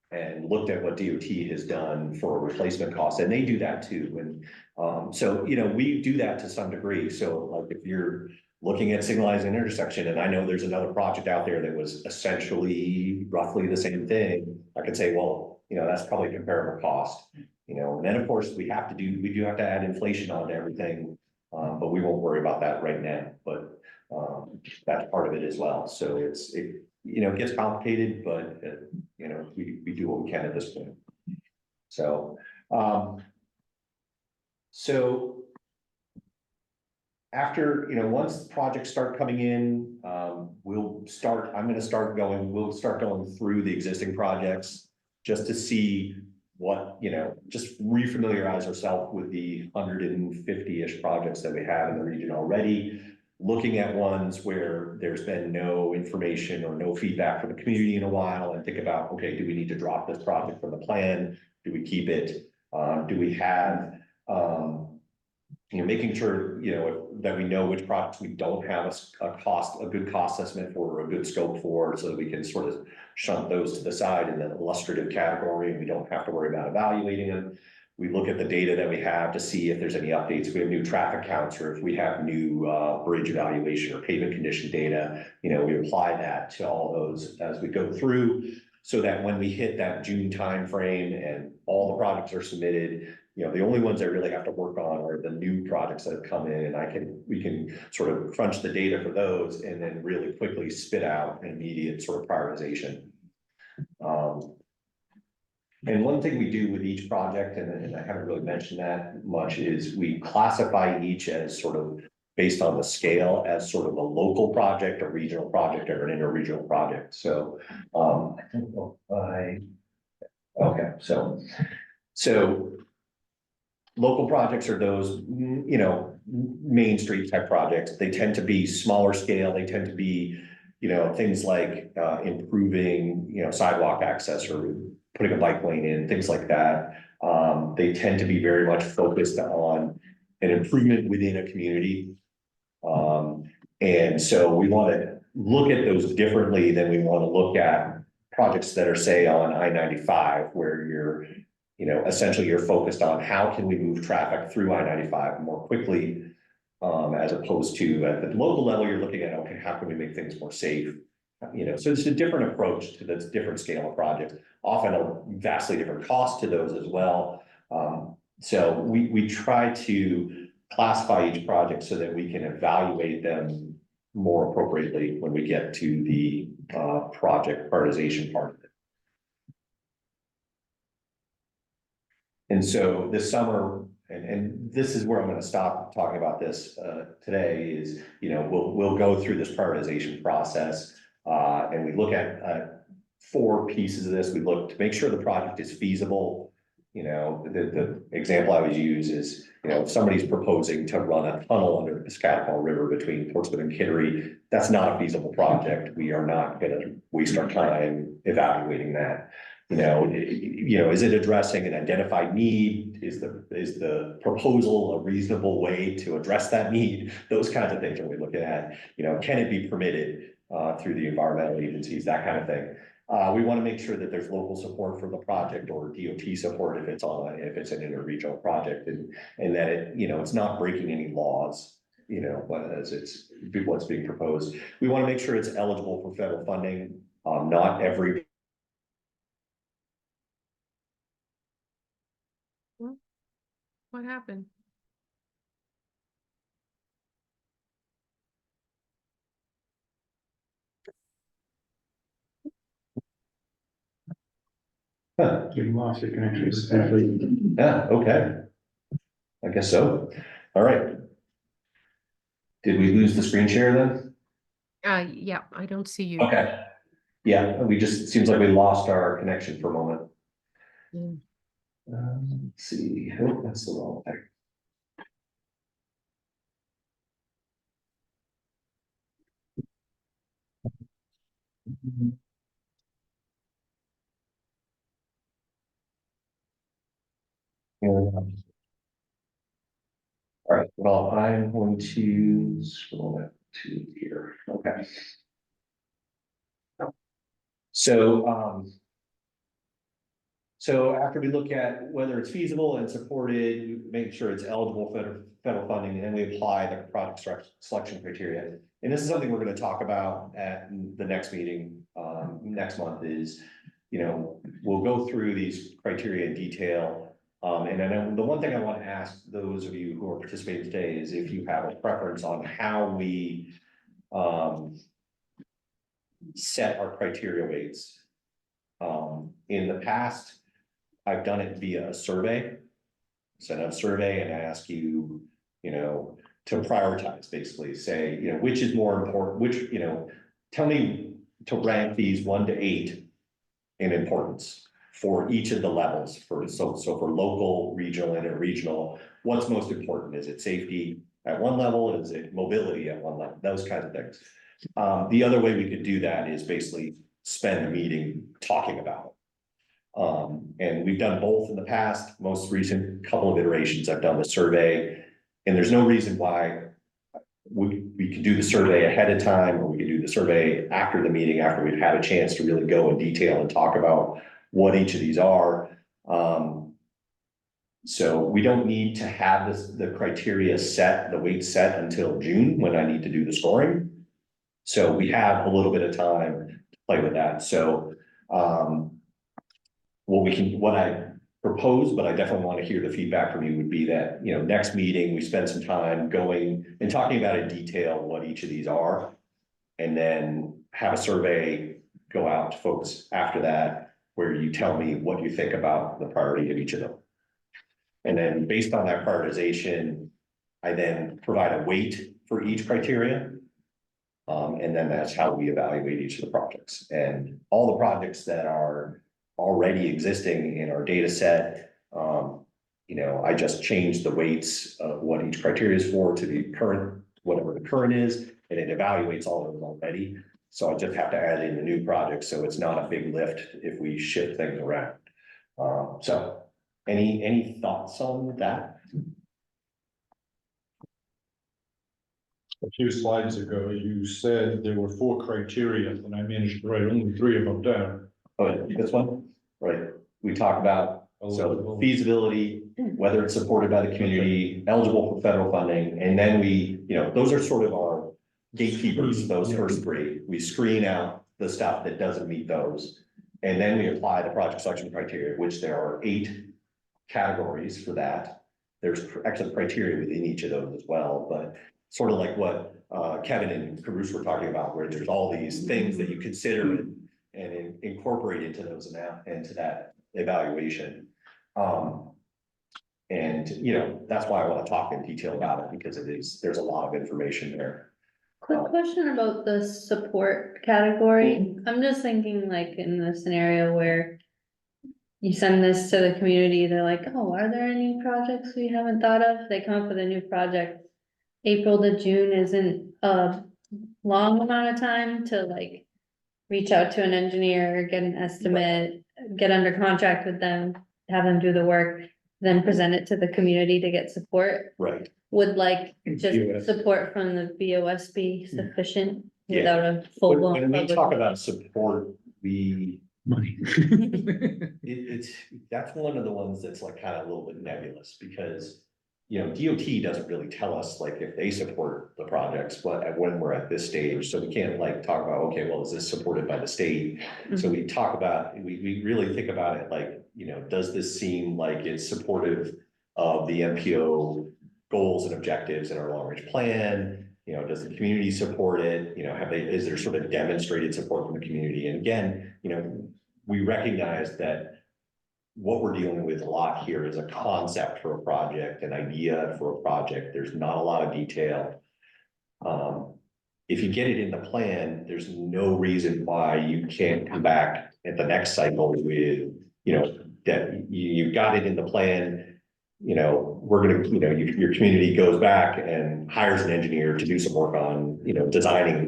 And looked at what DOT has done for a replacement cost, and they do that too, and so, we do that to some degree, so like if you're looking at signalized intersection, and I know there's another project out there that was essentially roughly the same thing, I could say, well, that's probably comparable cost, and then of course, we do have to add inflation onto everything, but we won't worry about that right now, but that's part of it as well, so it gets complicated, but we do what we can at this point. So, after, once projects start coming in, we'll start going through the existing projects just to see what, just refamiliarize ourselves with the 150-ish projects that we have in the region already. Looking at ones where there's been no information or no feedback from the community in a while and think about, okay, do we need to drop this project from the plan? Do we keep it? Do we have, making sure, that we know which projects we don't have a good cost estimate for, or a good scope for, so that we can sort of shunt those to the side in the illustrative category and we don't have to worry about evaluating them. We look at the data that we have to see if there's any updates. If we have new traffic counts, or if we have new bridge evaluation or pavement condition data, we apply that to all those as we go through, so that when we hit that June timeframe and all the projects are submitted, the only ones I really have to work on are the new projects that have come in, and we can sort of crunch the data for those and then really quickly spit out an immediate sort of prioritization. And one thing we do with each project, and I haven't really mentioned that much, is we classify each as sort of based on the scale as sort of a local project, a regional project, or an interregional project. So I think so local projects are those, Main Street type projects. They tend to be smaller scale. They tend to be, things like improving, sidewalk access or putting a bike lane in, things like that. They tend to be very much focused on an improvement within a community. And so we want to look at those differently than we want to look at projects that are, say, on I-95, where you're, essentially you're focused on how can we move traffic through I-95 more quickly, as opposed to at the local level, you're looking at, okay, how can we make things more safe? So it's a different approach to this different scale of projects, often a vastly different cost to those as well. So we try to classify each project so that we can evaluate them more appropriately when we get to the project prioritization part of it. And so this summer, and this is where I'm going to stop talking about this today, is, we'll go through this prioritization process, and we look at 4 pieces of this. We look to make sure the project is feasible. The example I always use is, if somebody's proposing to run a tunnel under the Piscataqua River between Portsmouth and Kittery, that's not a feasible project. We are not going to waste our time evaluating that. Is it addressing an identified need? Is the proposal a reasonable way to address that need? Those kinds of things are we looking at. Can it be permitted through the environmental agencies, that kind of thing. We want to make sure that there's local support for the project, or DOT support if it's an interregional project, and that it's not breaking any laws, but as it's what's being proposed. We want to make sure it's eligible for federal funding. Not every What happened? Huh. You lost your connection. Yeah, okay. I guess so. All right. Did we lose the screen share then? Yeah, I don't see you. Okay. Yeah, we just, it seems like we lost our connection for a moment. Mm. Let's see, oh, that's the wrong thing. Yeah. All right, well, I'm going to scroll that to here, okay. So after we look at whether it's feasible and supported, make sure it's eligible for federal funding, and then we apply the project selection criteria. And this is something we're gonna talk about at the next meeting, next month is, you know, we'll go through these criteria in detail. And then the one thing I want to ask those of you who are participating today is if you have a preference on how we set our criteria weights. In the past, I've done it via a survey. Send out a survey and ask you, you know, to prioritize, basically say, you know, which is more important, which, you know, tell me to rank these 1 to 8 in importance for each of the levels so for local, regional, and interregional, what's most important? Is it safety at one level? Is it mobility at one level? Those kinds of things. The other way we could do that is basically spend a meeting talking about it. And we've done both in the past, most recent couple of iterations, I've done the survey, and there's no reason why we could do the survey ahead of time, or we could do the survey after the meeting, after we've had a chance to really go in detail and talk about what each of these are. So we don't need to have the criteria set, the weight set until June when I need to do the scoring. So we have a little bit of time to play with that. So, what I propose, but I definitely want to hear the feedback from you, would be that, you know, next meeting, we spend some time going and talking about in detail what each of these are. And then have a survey go out to folks after that, where you tell me what you think about the priority of each of them. And then based on that prioritization, I then provide a weight for each criteria. And then that's how we evaluate each of the projects, and all the projects that are already existing in our data set. You know, I just changed the weights of what each criteria is for to the current, whatever the current is, and it evaluates all of them already. So I just have to add in the new project, so it's not a big lift if we shift things around. So any thoughts on that? A few slides ago, you said there were 4 criteria, and I managed to write only 3 of them down. Oh, this one, right? We talk about so feasibility, whether it's supported by the community, eligible for federal funding, and then we, you know, those are sort of our gatekeepers, those first 3. We screen out the stuff that doesn't meet those. And then we apply the project selection criteria, which there are 8 categories for that. There's actually criteria within each of those as well, but sort of like what Kevin and Caruso were talking about, where there's all these things that you consider and incorporate into those into that evaluation. And you know, that's why I want to talk in detail about it, because there's a lot of information there. Quick question about the support category. I'm just thinking like in the scenario where you send this to the community, they're like, oh, are there any projects we haven't thought of? They come up with a new project. April to June isn't a long amount of time to like reach out to an engineer, get an estimate, get under contract with them, have them do the work, then present it to the community to get support. Right. Would like just BOS. support from the BOS be sufficient Yeah. without a full blown? When we talk about support, Money. it's that's one of the ones that's like kind of a little bit nebulous, because you know, DOT doesn't really tell us like if they support the projects, but when we're at this stage, so we can't like talk about, okay, well, is this supported by the state? So we talk about, we really think about it like, you know, does this seem like it's supportive of the MPO goals and objectives in our long range plan? You know, does the community support it? You know, is there sort of demonstrated support from the community? And again, you know, we recognize that what we're dealing with a lot here is a concept for a project, an idea for a project. There's not a lot of detail. if you get it in the plan, there's no reason why you can't come back at the next cycle with, that you got it in the plan. We're gonna, your community goes back and hires an engineer to do some work on,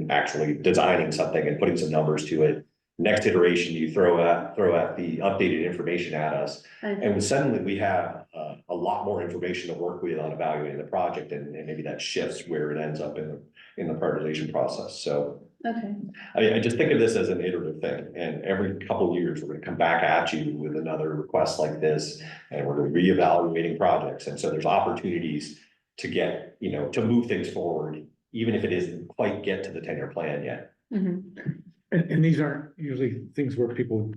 actually designing something and putting some numbers to it. Next iteration, you throw out the updated information at us, and suddenly we have a lot more information to work with on evaluating the project, and maybe that shifts where it ends up in the prioritization process. So Okay. I just think of this as an iterative thing, and every couple of years, we're gonna come back at you with another request like this, and we're gonna be reevaluating projects, and so there's opportunities to get, to move things forward, even if it isn't quite get to the 10-year plan yet. And these aren't usually things where people,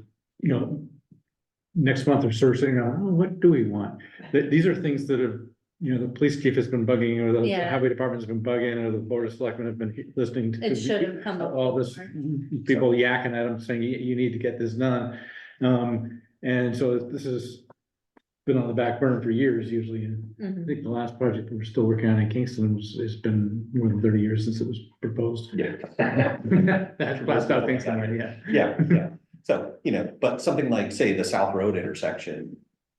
next month are searching on, oh, what do we want? These are things that have, the police chief has been bugging, or the Yeah. highway department's been bugging, or the board of selectmen have been listening to. It should have come up. All this, people yakking at them saying, you need to get this done. And so this has been on the back burner for years usually. And I think the last project we're still working on in Kingston has been more than 30 years since it was proposed. Yeah. That's how things are, yeah. Yeah. So, but something like, say, the South Road intersection,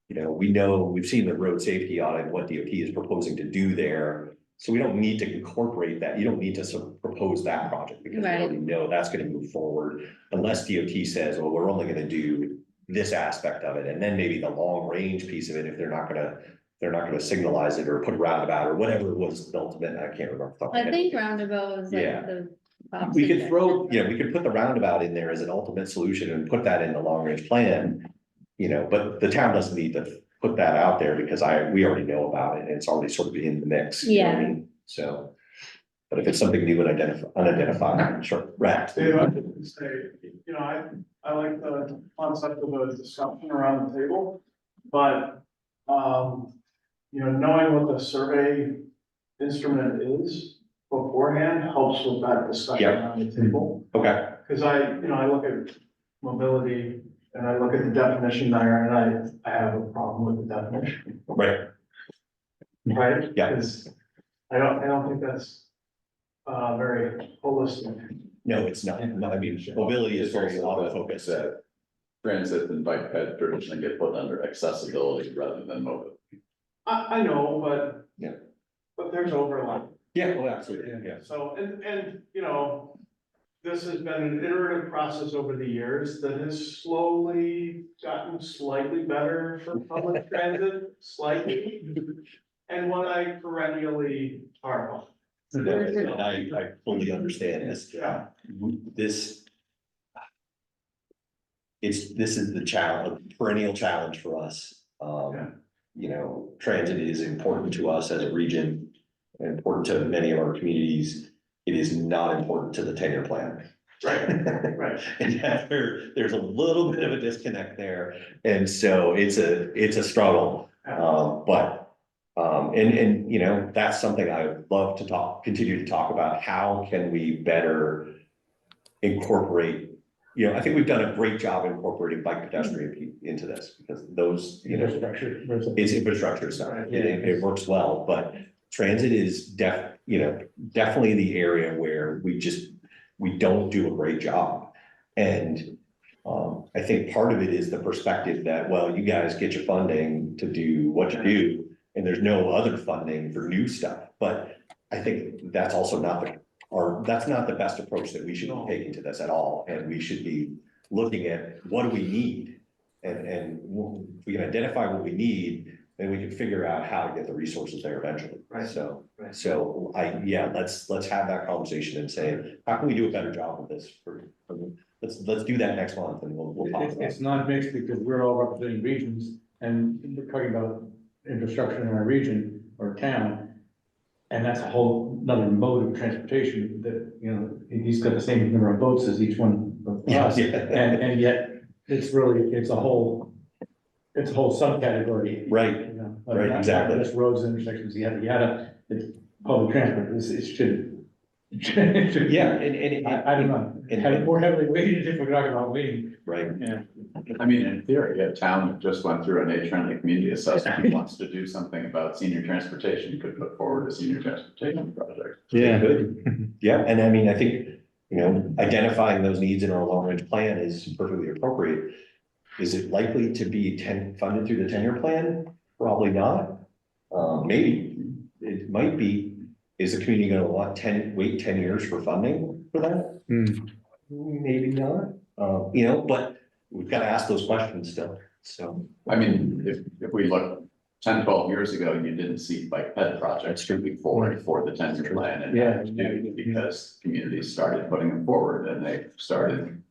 we've seen the road safety audit, what DOT is proposing to do there. So we don't need to incorporate that. You don't need to sort of propose that project, because we already know that's gonna move forward. Unless DOT says, well, we're only gonna do this aspect of it, and then maybe the long range piece of it, if they're not gonna signalize it or put a roundabout or whatever was the ultimate, I can't remember. I think roundabout was like Yeah. the. We could we could put the roundabout in there as an ultimate solution and put that in the long range plan. But the town doesn't need to put that out there, because we already know about it, and it's already sort of in the mix. You know what I mean? So, but if it's something new and unidentified, sure, right. Dave, I would say, I like the concept of a discussion around the table, but, knowing what the survey instrument is beforehand helps with that discussion around the table. Okay. Cause I look at mobility and I look at the definition there, and I have a problem with the definition. Right. Right? Yeah. Cause I don't think that's very holistic. No, it's not. No, I mean, mobility is very auto focused. Transit and bike ped traditionally get put under accessibility rather than mobility. I know, but. Yeah. But there's overlap. Yeah, well, absolutely, yeah. So, and, this has been an iterative process over the years that has slowly gotten slightly better for public transit, slightly. And what I perennially harp on. And I fully understand this. Yeah. This is the challenge, perennial challenge for us. Transit is important to us as a region, and important to many of our communities. It is not important to the 10-year plan. Right. And there's a little bit of a disconnect there. And so it's a struggle. That's something I would love to continue to talk about. How can we better incorporate, I think we've done a great job incorporating bike pedestrian into this, because those, it's infrastructure stuff. It works well, but transit is definitely the area where we don't do a great job. And I think part of it is the perspective that, well, you guys get your funding to do what you do, and there's no other funding for new stuff. But I think that's also that's not the best approach that we should be taking to this at all. And we should be looking at, what do we need? And we can identify what we need, then we can figure out how to get the resources there eventually. Right. So let's have that conversation and say, how can we do a better job of this? Let's do that next month, and we'll talk about it. It's not mixed, because we're all representing regions, and we're talking about infrastructure in our region or town. And that's a whole another mode of transportation that, he's got the same number of boats as each one of us. And yet it's a whole subcategory. Right. Right, exactly. Just roads and intersections, it's public transport, it should. Yeah, and I don't know, more heavily weighted if we're talking about weighting. Right. Yeah. I mean, in theory, a town that just went through an age-friendly community assessment and wants to do something about senior transportation could put forward a senior transportation project. Yeah. Good. Yeah, and I mean, I think, you know, identifying those needs in our long-range plan is perfectly appropriate. Is it likely to be funded through the 10-year plan? Probably not. Maybe, it might be. Is the community gonna wait 10 years for funding for that? Maybe not, you know, but we've got to ask those questions still, so. I mean, if we look 10, 12 years ago, you didn't see bike ped projects moving forward for the 10-year plan, and now you do, because communities started putting them forward, and they started,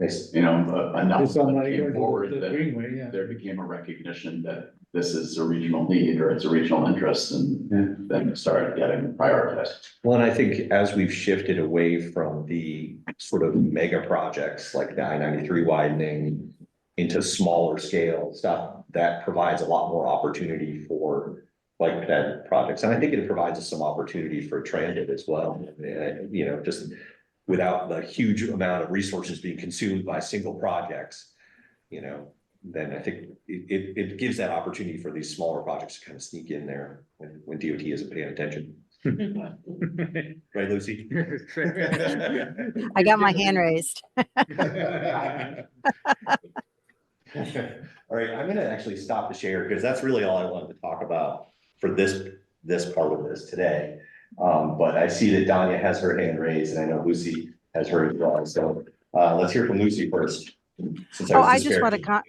you know, enough came forward that there became a recognition that this is a regional need or it's a regional interest, and then it started getting prioritized. Well, and I think as we've shifted away from the sort of mega projects like the I-93 widening into smaller scale stuff, that provides a lot more opportunity for bike ped projects. And I think it provides us some opportunity for transit as well. You know, just without the huge amount of resources being consumed by single projects, you know, then I think it gives that opportunity for these smaller projects to kind of sneak in there when DOT isn't paying attention. Right, Lucy? I got my hand raised. All right, I'm gonna actually stop the share because that's really all I wanted to talk about for this part of this today. But I see that Danya has her hand raised and I know Lucy has hers as well. So let's hear from Lucy first. Since I just want to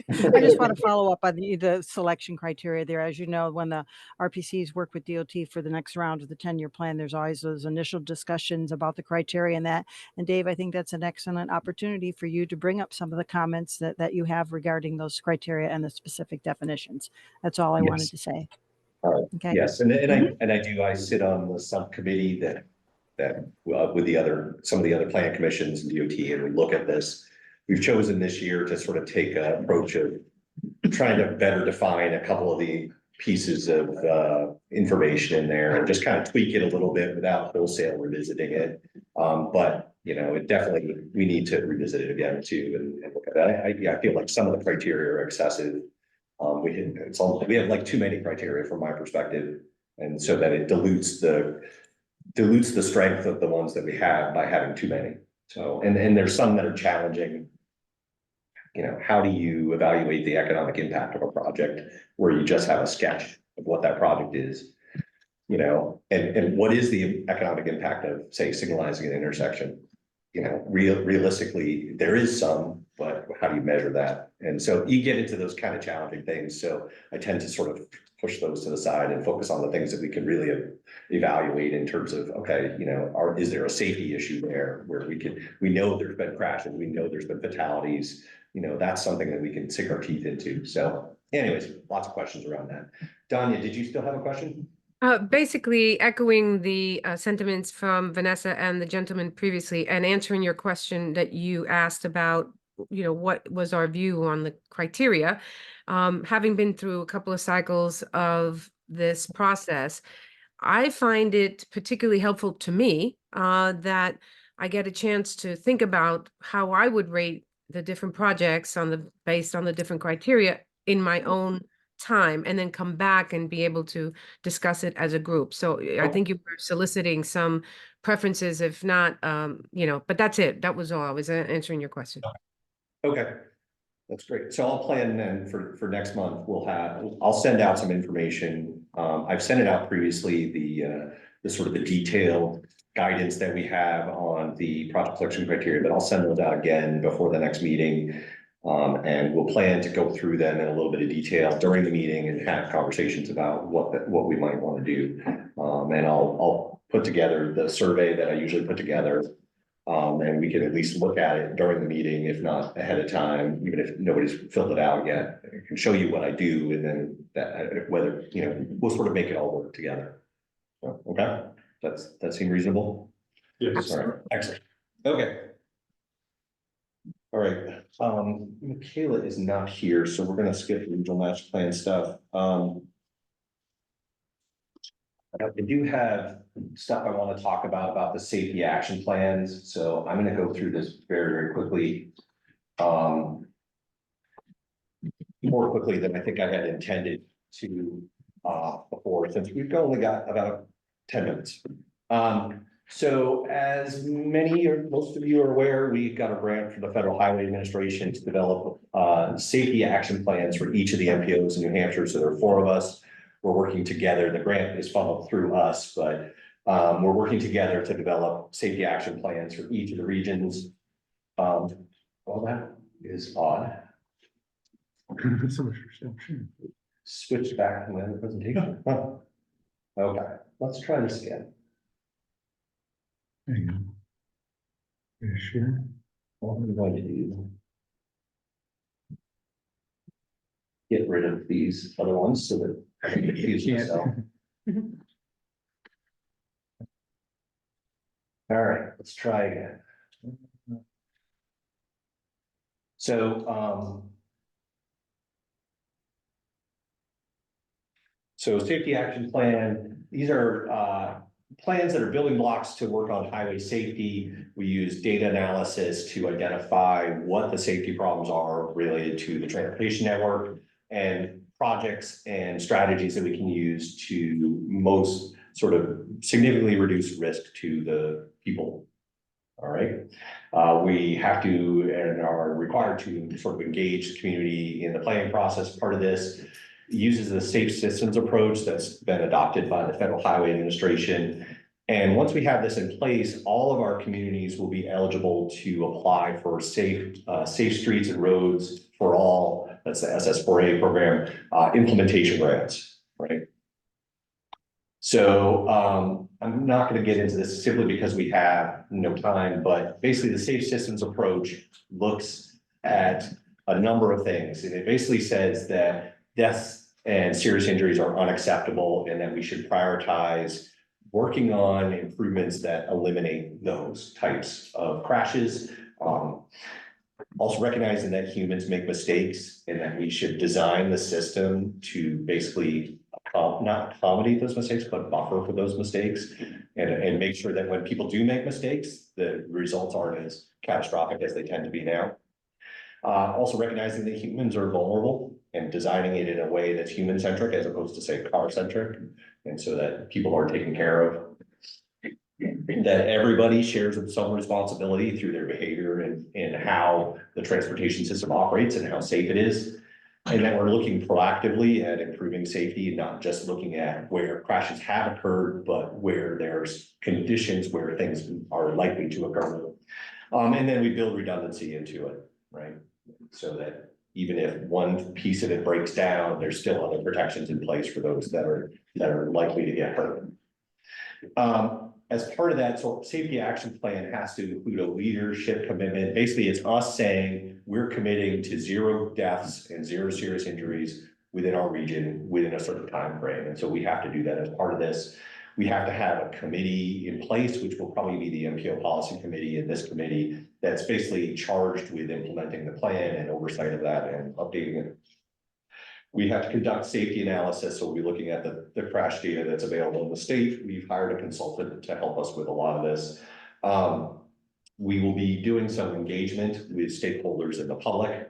I just want to follow up on the selection criteria there. As you know, when the RPCs work with DOT for the next round of the 10-year plan, there's always those initial discussions about the criteria and that. And Dave, I think that's an excellent opportunity for you to bring up some of the comments that you have regarding those criteria and the specific definitions. That's all I wanted to say. All right. Okay. Yes, and I sit on the subcommittee that with some of the other plan commissions and DOT, and we look at this. We've chosen this year to sort of take an approach of trying to better define a couple of the pieces of information in there and just kind of tweak it a little bit without wholesale revisiting it. But you know, we need to revisit it again too and look at that. I feel like some of the criteria are excessive. We have like too many criteria from my perspective, and so that it dilutes the strength of the ones that we have by having too many. So, and there's some that are challenging. You know, how do you evaluate the economic impact of a project where you just have a sketch of what that project is? You know, and what is the economic impact of, say, signalizing an intersection? You know, realistically, there is some, but how do you measure that? And so you get into those kind of challenging things. So I tend to sort of push those to the side and focus on the things that we can really evaluate in terms of, okay, you know, is there a safety issue there where we know there's been crashes, we know there's been fatalities, you know, that's something that we can sink our teeth into. So anyways, lots of questions around that. Danya, did you still have a question? Basically echoing the sentiments from Vanessa and the gentleman previously and answering your question that you asked about, you know, what was our view on the criteria. Having been through a couple of cycles of this process, I find it particularly helpful to me that I get a chance to think about how I would rate the different projects based on the different criteria in my own time, and then come back and be able to discuss it as a group. So I think you were soliciting some preferences, if not, you know, but that's it. That was all. I was answering your question. Okay, that's great. So I'll plan then for next month. I'll send out some information. I've sent it out previously, the sort of the detailed guidance that we have on the project selection criteria, but I'll send those out again before the next meeting. And we'll plan to go through them in a little bit of detail during the meeting and have conversations about what we might want to do. And I'll put together the survey that I usually put together. And we can at least look at it during the meeting, if not ahead of time, even if nobody's filled it out yet. I can show you what I do, and then whether, you know, we'll sort of make it all work together. So, okay, that seemed reasonable? Yes. All right, excellent. Okay. All right, Michaela is not here, so we're gonna skip the regional master plan stuff. I do have stuff I want to talk about the safety action plans, so I'm gonna go through this very, very quickly. more quickly than I think I had intended to, before, since we've only got about 10 minutes. So as many or most of you are aware, we got a grant from the Federal Highway Administration to develop safety action plans for each of the MPOs in New Hampshire. So there are 4 of us. We're working together. The grant is funneled through us, but we're working together to develop safety action plans for each of the regions. Well, that is odd. Switch back to my other presentation. Huh. Okay, let's try this again. Hang on. Yeah, sure. What I'm going to do. Get rid of these other ones so that I can confuse myself. All right, let's try again. So, safety action plan, these are plans that are building blocks to work on highway safety. We use data analysis to identify what the safety problems are related to the transportation network and projects and strategies that we can use to most sort of significantly reduce risk to the people. All right. We have to and are required to sort of engage the community in the planning process. Part of this uses the safe systems approach that's been adopted by the Federal Highway Administration. And once we have this in place, all of our communities will be eligible to apply for safe streets and roads for all. That's the SS4A program, implementation grants, right? So I'm not going to get into this simply because we have no time, but basically the safe systems approach looks at a number of things. And it basically says that deaths and serious injuries are unacceptable and that we should prioritize working on improvements that eliminate those types of crashes. Also recognizing that humans make mistakes and that we should design the system to basically not accommodate those mistakes, but buffer for those mistakes and make sure that when people do make mistakes, the results aren't as catastrophic as they tend to be now. Also recognizing that humans are vulnerable and designing it in a way that's human-centric as opposed to, say, car-centric, and so that people are taken care of. That everybody shares some responsibility through their behavior and how the transportation system operates and how safe it is. And that we're looking proactively at improving safety and not just looking at where crashes have occurred, but where there's conditions where things are likely to occur. And then we build redundancy into it, right? So that even if one piece of it breaks down, there's still other protections in place for those that are likely to get hurt. As part of that, so safety action plan has to include a leadership commitment. Basically, it's us saying we're committing to 0 deaths and 0 serious injuries within our region within a certain time frame. And so we have to do that as part of this. We have to have a committee in place, which will probably be the MPO policy committee and this committee that's basically charged with implementing the plan and oversight of that and updating it. We have to conduct safety analysis, so we'll be looking at the crash data that's available in the state. We've hired a consultant to help us with a lot of this. We will be doing some engagement with stakeholders in the public.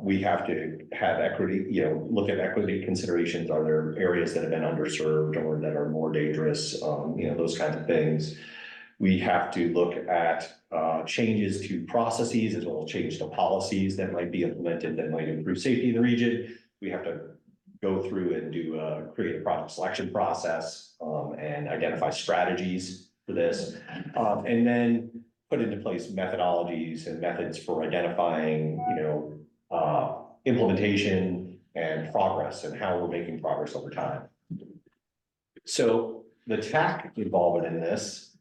We have to have equity, look at equity considerations. Are there areas that have been underserved or that are more dangerous? Those kinds of things. We have to look at changes to processes as well as change to policies that might be implemented that might improve safety in the region. We have to go through and create a project selection process and identify strategies for this. And then put into place methodologies and methods for identifying, implementation and progress and how we're making progress over time. So the TAC involvement in this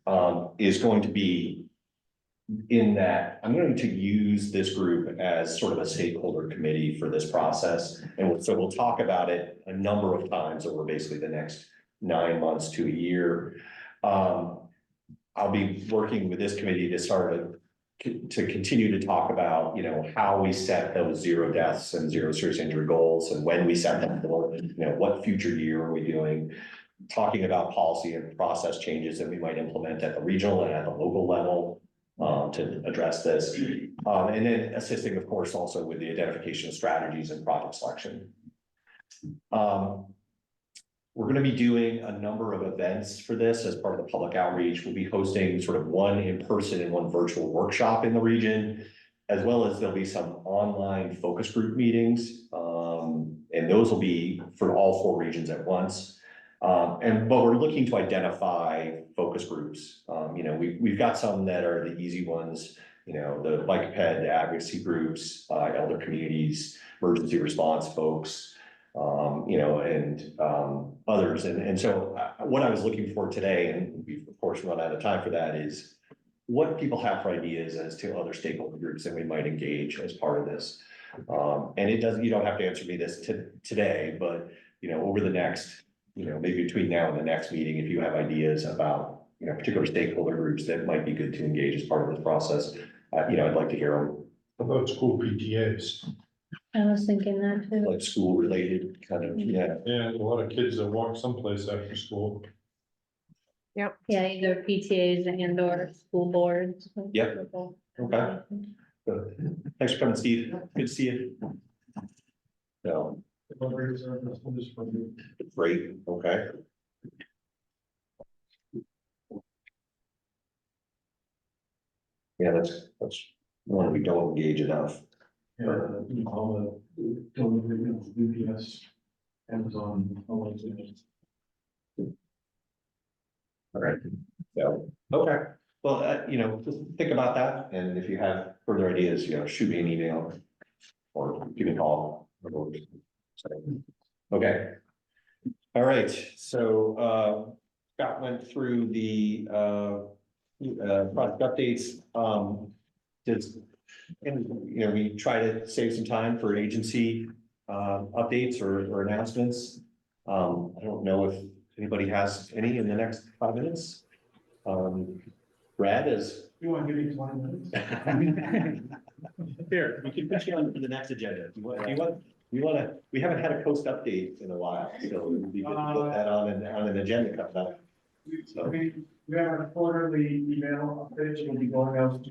is going to be in that I'm going to use this group as sort of a stakeholder committee for this process. And so we'll talk about it a number of times over basically the next 9 months to a year. I'll be working with this committee to continue to talk about, how we set those 0 deaths and 0 serious injury goals and when we set them for, what future year are we doing, talking about policy and process changes that we might implement at the regional and at the local level. to address this. And then assisting, of course, also with the identification of strategies and project selection. We're going to be doing a number of events for this as part of the public outreach. We'll be hosting sort of one in-person and one virtual workshop in the region, as well as there'll be some online focus group meetings. And those will be for all 4 regions at once. But we're looking to identify focus groups. We've got some that are the easy ones, the bike ped advocacy groups, elder communities, emergency response folks, and others. And so what I was looking for today, and we've of course run out of time for that, is what people have for ideas as to other stakeholder groups that we might engage as part of this. And you don't have to answer me this today, but, over the next, maybe between now and the next meeting, if you have ideas about, particular stakeholder groups that might be good to engage as part of this process, I'd like to hear them. About school PTAs. I was thinking that too. Like school related kind of, yeah. Yeah, a lot of kids that walk someplace after school. Yep. Yeah, either PTAs and or school boards. Yep. Okay. Good. Thanks for coming, Steve. Good to see you. So, great, okay. Yeah, that's one we don't engage enough. Yeah, all the UPS, Amazon, all those things. All right, so, okay, well, just think about that, and if you have further ideas, shoot me an email or give me a call. Okay. All right, so, Scott went through the, project updates, we try to save some time for agency, updates or announcements. I don't know if anybody has any in the next 5 minutes. Brad is. You want to give me 20 minutes? Here, we can put you on for the next agenda. We haven't had a coast update in a while, so it would be good to put that on an agenda coming up. So. We have a quarterly email update, will be going out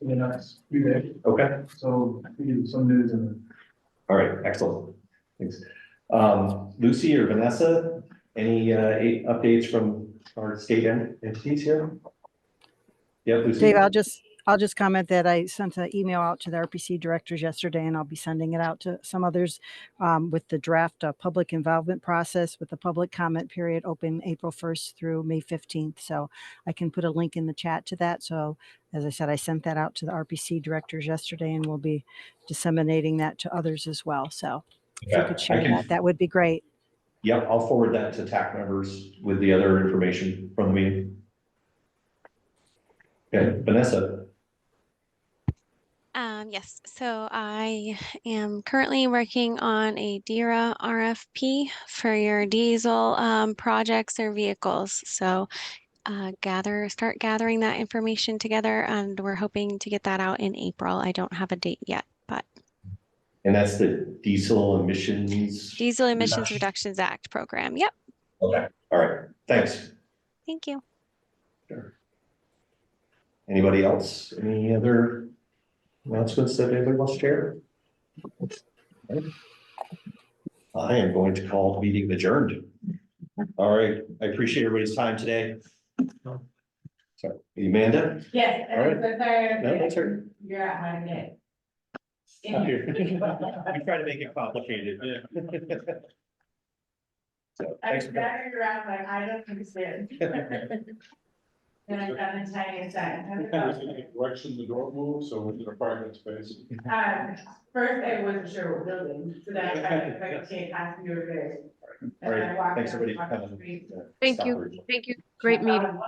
in the next few days. Okay. So we give some news in it. All right, excellent. Thanks. Lucy or Vanessa, any updates from our state entities here? Yeah, Lucy. Dave, I'll just comment that I sent an email out to the RPC directors yesterday, and I'll be sending it out to some others with the draft public involvement process with the public comment period open April 1st through May 15th. So I can put a link in the chat to that. So as I said, I sent that out to the RPC directors yesterday, and we'll be disseminating that to others as well. So if you could share that would be great. Yep, I'll forward that to TAC members with the other information from the meeting. Okay, Vanessa. Yes, so I am currently working on a DERA RFP for your diesel projects or vehicles. So start gathering that information together, and we're hoping to get that out in April. I don't have a date yet, but. And that's the Diesel Emissions Reductions Act program. Yep. Okay, all right, thanks. Thank you. Sure. Anybody else? Any other announcements that anybody wants to share? I am going to call the meeting adjourned. All right, I appreciate everybody's time today. Sorry, Amanda? Yes. All right. So sorry. No, that's her. You're at my day. We try to make it complicated. Yeah. So, thanks for coming. You're at my, I don't understand. And I've got the tiniest sign. Direction the door moves, so with the apartment space. First I wasn't sure what building, so then I tried to take half of your face. All right, thanks everybody for coming. Thank you. Thank you. Great meeting.